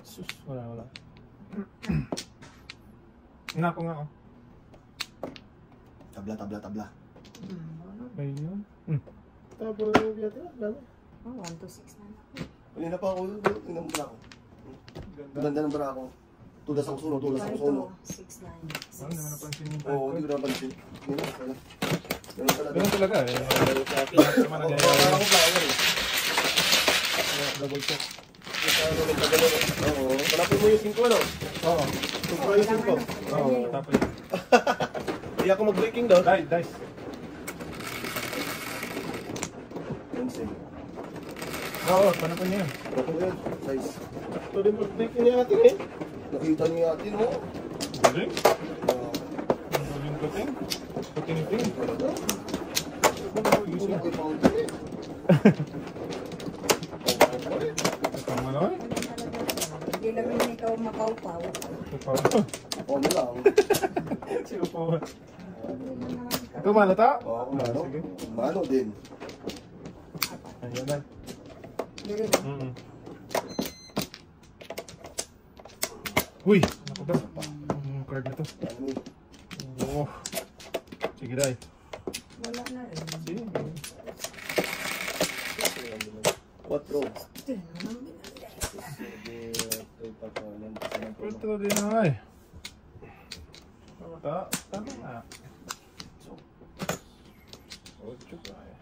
[SPEAKER 1] Sus, wala. Nako nga oh.
[SPEAKER 3] Tabla.
[SPEAKER 1] Ayun yun.
[SPEAKER 2] Tapos na yung biyate na. Lalo.
[SPEAKER 4] Oh, 1 to 6 na lang.
[SPEAKER 3] Kanina pa ako, tingnan mo ako. Ganda ng bara ako. Tudas ako suno.
[SPEAKER 4] 6, 9,
[SPEAKER 1] Ano naman napansin yung
[SPEAKER 3] Oo, hindi ko napansin. Ganun talaga.
[SPEAKER 1] Ganun talaga eh. Lahat naman nangyayari. Double check.
[SPEAKER 2] Oo. Panapin mo yung 5 ano?
[SPEAKER 1] Oo.
[SPEAKER 2] Sobra yung 5.
[SPEAKER 1] Oo, tapos yun.
[SPEAKER 2] Hindi ako mag-breaking daw.
[SPEAKER 1] Dice. Oo, panapon niya yun.
[SPEAKER 3] Ako yun, size.
[SPEAKER 2] Ito din mag-breaking niya ating eh.
[SPEAKER 3] Nakita niyo natin, no?
[SPEAKER 1] Galing. Galing gating. Puting-ting.
[SPEAKER 3] Gusto ko yung fountain eh.
[SPEAKER 1] Ito mo naman.
[SPEAKER 4] Hindi lang yun ikaw makaupaw.
[SPEAKER 1] Ito
[SPEAKER 3] Ako mo lang.
[SPEAKER 1] Sino po? Ito malata?
[SPEAKER 3] Oo, ano?
[SPEAKER 1] Sige.
[SPEAKER 3] Mano din.
[SPEAKER 1] Ayan na.
[SPEAKER 4] Dili.
[SPEAKER 1] Uy! Naku ba? Ang card na to.
[SPEAKER 3] Ano eh.
[SPEAKER 1] Oo. Sige dahil.
[SPEAKER 4] Wala na rin.
[SPEAKER 1] Sige.
[SPEAKER 3] 4.
[SPEAKER 1] Ito din ay. Tama na. 8 pa eh.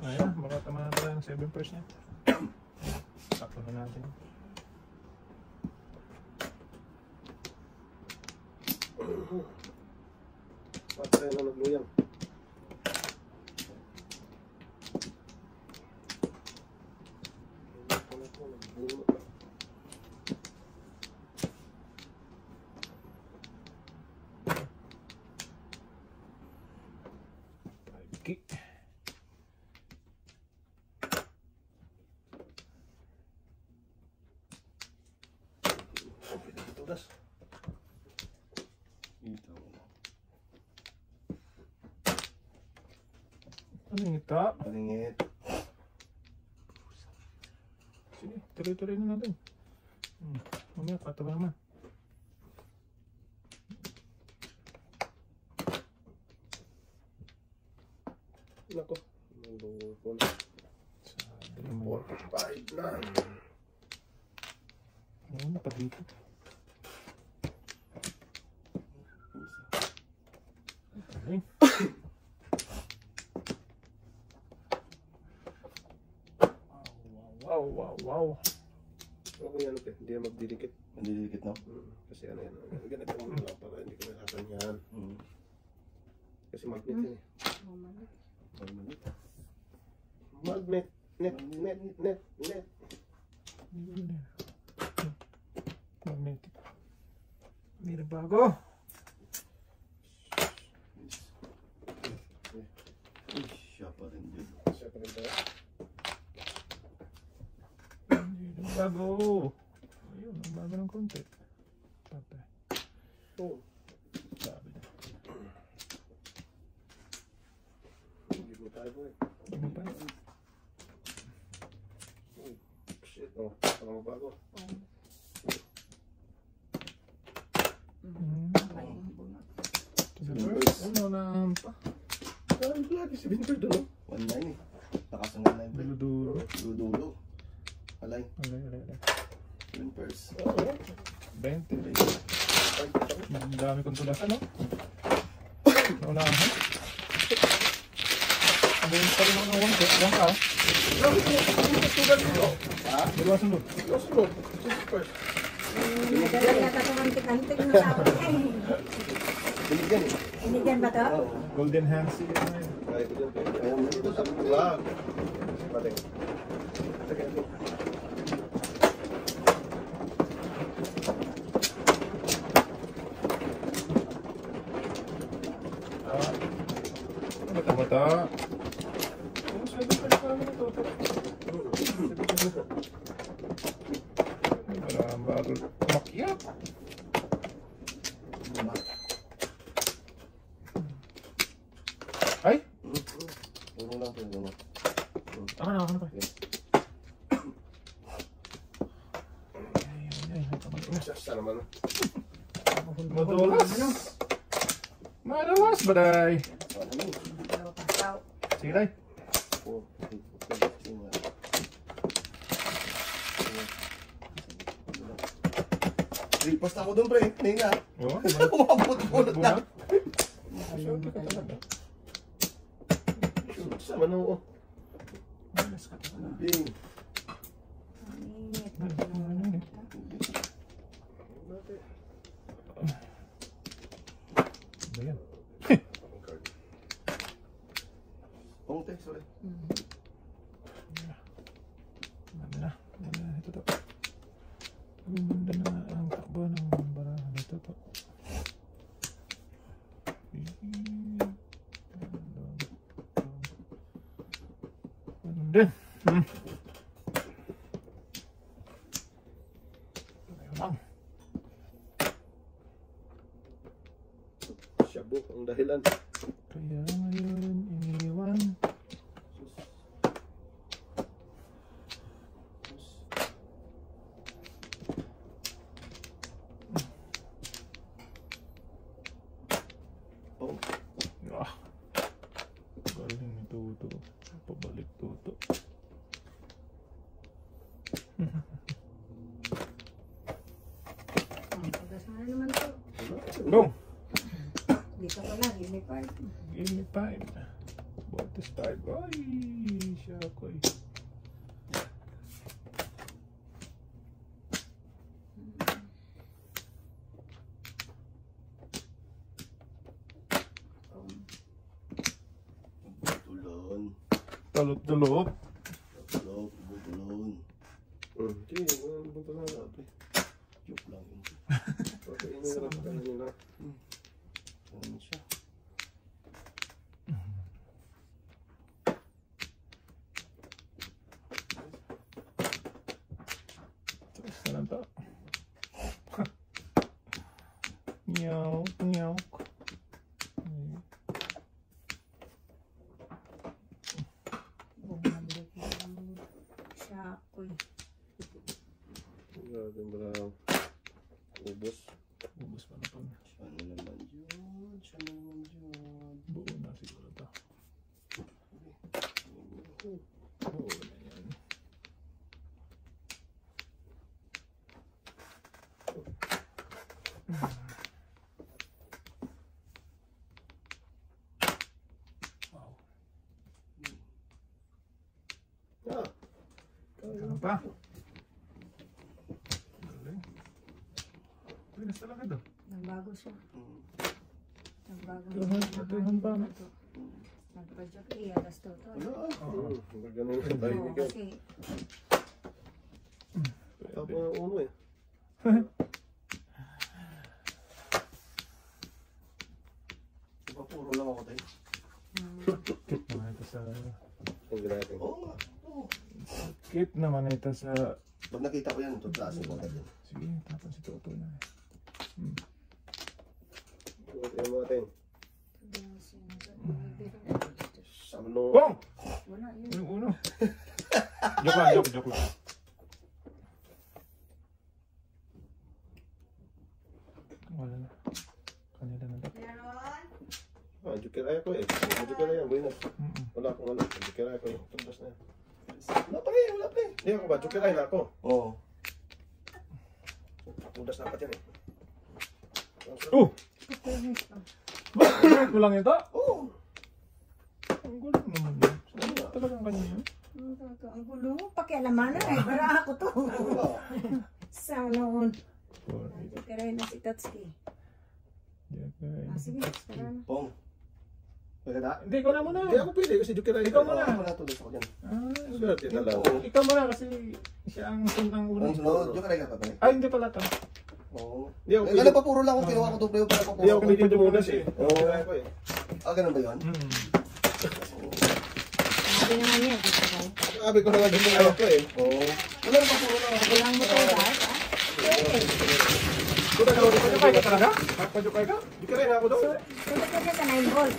[SPEAKER 1] Ayan, baka tama na tayo ng 7 first niya. Sakto na natin.
[SPEAKER 2] Patay na nagluyang.
[SPEAKER 1] Okay.
[SPEAKER 2] Tudas.
[SPEAKER 1] Ano yung ito?
[SPEAKER 3] Palingit.
[SPEAKER 1] tuloy-tuloy na natin. Mamaya, patawa naman.
[SPEAKER 2] Nako. Nandun. 4, 5 na.
[SPEAKER 1] Ano pa dito? Okay. Wow.
[SPEAKER 2] Okay, ano pe? Hindi na magdidikit.
[SPEAKER 3] Nandidikit na.
[SPEAKER 2] Kasi ano yan. Ganito mo lang para hindi ko nasasanyan. Kasi magnet yun eh. Magnet. Net.
[SPEAKER 1] Magnetic. May nagbago.
[SPEAKER 3] Siya pa rin dyan.
[SPEAKER 2] Siya pa rin tayo.
[SPEAKER 1] May nagbago. Ayun, nagbago ng konti. Patay.
[SPEAKER 2] Oh.
[SPEAKER 1] Sabi na.
[SPEAKER 2] Hindi mo tayo boy.
[SPEAKER 1] Ano pa?
[SPEAKER 2] Shit. Oh. Saka mabago.
[SPEAKER 1] Ano na pa?
[SPEAKER 2] Ay, lagi si Winter doon.
[SPEAKER 3] 1-9 eh. Takas ng 1-9 pre.
[SPEAKER 1] Dulo-dulo.
[SPEAKER 3] Dudulo. Alay.
[SPEAKER 1] Alay.
[SPEAKER 3] Win first.
[SPEAKER 1] 20. Ang dami kong tulas, ano? Naunahan. Ang dami pa rin ako ng 1 ka. Dalawa sunod.
[SPEAKER 2] Sunod. First.
[SPEAKER 4] Nadala yata ito ang tikantig mo sa akin.
[SPEAKER 3] Binigyan eh.
[SPEAKER 4] Binigyan ba ito?
[SPEAKER 1] Golden hands.
[SPEAKER 2] Ay, ito dyan.
[SPEAKER 3] Ayaw mo dito sa
[SPEAKER 2] Vlog. Pati. Sige.
[SPEAKER 1] Mata-mata. Parang bago umakyat. Ay!
[SPEAKER 3] Puro lang po yung
[SPEAKER 1] Ako na pa. Ay,
[SPEAKER 2] Siya naman.
[SPEAKER 1] madulas. Madulas ba, day?
[SPEAKER 4] Dalawa pa tao.
[SPEAKER 1] Sige, day.
[SPEAKER 3] 3 post ako doon pre. Tingnan nga.
[SPEAKER 1] Oo,
[SPEAKER 3] Umabot-bulot na.
[SPEAKER 1] Swerte ka talaga.
[SPEAKER 2] Sama na ako.
[SPEAKER 1] Malas ka talaga.
[SPEAKER 3] Bing.
[SPEAKER 4] Init.
[SPEAKER 1] Ba yan?
[SPEAKER 3] Pungte, sorry.
[SPEAKER 1] Ganda na. Ito to. Ganda na ang takbo ng barahan. Ito to. Ganda. Ayun.
[SPEAKER 2] Shabu ang dahilan.
[SPEAKER 1] Kaya ngayon iniwan.
[SPEAKER 3] Oh.
[SPEAKER 1] Galing ni Toto. Pabalik Toto.
[SPEAKER 4] Pagkas mo na naman ito.
[SPEAKER 1] Go!
[SPEAKER 4] Dito ko lang, uniform.
[SPEAKER 1] Give me 5. Bonus 5. Ay, siya ako eh.
[SPEAKER 3] Tulon.
[SPEAKER 1] Talot-talot.
[SPEAKER 3] Tulog. Tulon.
[SPEAKER 2] Hindi, bunta na natin.
[SPEAKER 3] Joke lang yun.
[SPEAKER 2] Pati inirap ka na nila.
[SPEAKER 3] Ano siya?
[SPEAKER 1] Tapos na lang to. Nyawk, nyawk.
[SPEAKER 4] Siya ako eh.
[SPEAKER 1] pa. Galing. Pinas talaga daw.
[SPEAKER 4] Nagbago siya. Nagbago
[SPEAKER 1] Tuhan ba?
[SPEAKER 4] Nagpa-job alas to.
[SPEAKER 2] Ganun yung tayo
[SPEAKER 4] Oo,
[SPEAKER 2] ni Ken.
[SPEAKER 4] kasi
[SPEAKER 2] Tapos ang uno eh.
[SPEAKER 3] Diba puro lang ako tayo?
[SPEAKER 1] Kit naman ito sa...
[SPEAKER 2] Ang natin.
[SPEAKER 3] Oo nga.
[SPEAKER 1] Kit naman ito sa...
[SPEAKER 3] Pag nakita ko yan, ito klase ko agad yun.
[SPEAKER 1] Sige, tapos si Toto na.
[SPEAKER 2] Tingnan natin.
[SPEAKER 3] Sabi nung...
[SPEAKER 1] Bong!
[SPEAKER 4] wala yun.
[SPEAKER 1] Yung uno. Joke lang, joke lang. Wala na. Kanila na daw.
[SPEAKER 2] Ah, jukiraya ko eh. Jukiraya, buhay na. Wala akong ano. Jukiraya ko eh. Tumbas na yan. Wala pa eh, wala pa eh. Hindi ako ba? Jukiraya na ako.
[SPEAKER 3] Oo.
[SPEAKER 2] Tumbas na ako yan eh.
[SPEAKER 1] Oh! Bakit ko lang ito?
[SPEAKER 2] Oo.
[SPEAKER 1] Ang gulo naman yun. Talagang kanya yun.
[SPEAKER 4] Ang gulo mo, pakialaman na eh. Para ako to. Sa noon. Kaya na si Tatsuki. Sige, tara na.
[SPEAKER 3] Pong. Pwede na?
[SPEAKER 1] Hindi, ko na muna.
[SPEAKER 2] Hindi ako pwede kasi jukiraya
[SPEAKER 1] Ikaw
[SPEAKER 2] ko.
[SPEAKER 1] muna.
[SPEAKER 3] Oo, wala tuloy ako dyan.
[SPEAKER 2] Swerte na lang.
[SPEAKER 1] Ikaw muna kasi siya ang suntang ulo.
[SPEAKER 3] Ang sunod, yung karega ka ba?
[SPEAKER 1] Ay, hindi pala to.
[SPEAKER 3] Oo.
[SPEAKER 2] Hindi ako
[SPEAKER 3] Eh,
[SPEAKER 2] pwede.
[SPEAKER 3] wala pa puro lang ako. Kinuha ko doble yung pala ko
[SPEAKER 2] Hindi ako
[SPEAKER 3] puro.
[SPEAKER 2] pwede tumunas eh. Jukiraya ko eh.
[SPEAKER 3] Ah, ganun ba yun?
[SPEAKER 4] Sabi naman yan.
[SPEAKER 2] Sabi ko na nga jukiraya ko eh.
[SPEAKER 3] Oo. Wala pa puro lang ako.
[SPEAKER 4] Walang mo tayo guys.
[SPEAKER 1] Pajukay ka talaga? Pajukay ka?
[SPEAKER 2] Jukiraya na ako doon.
[SPEAKER 4] Punta ka sa 9 volt.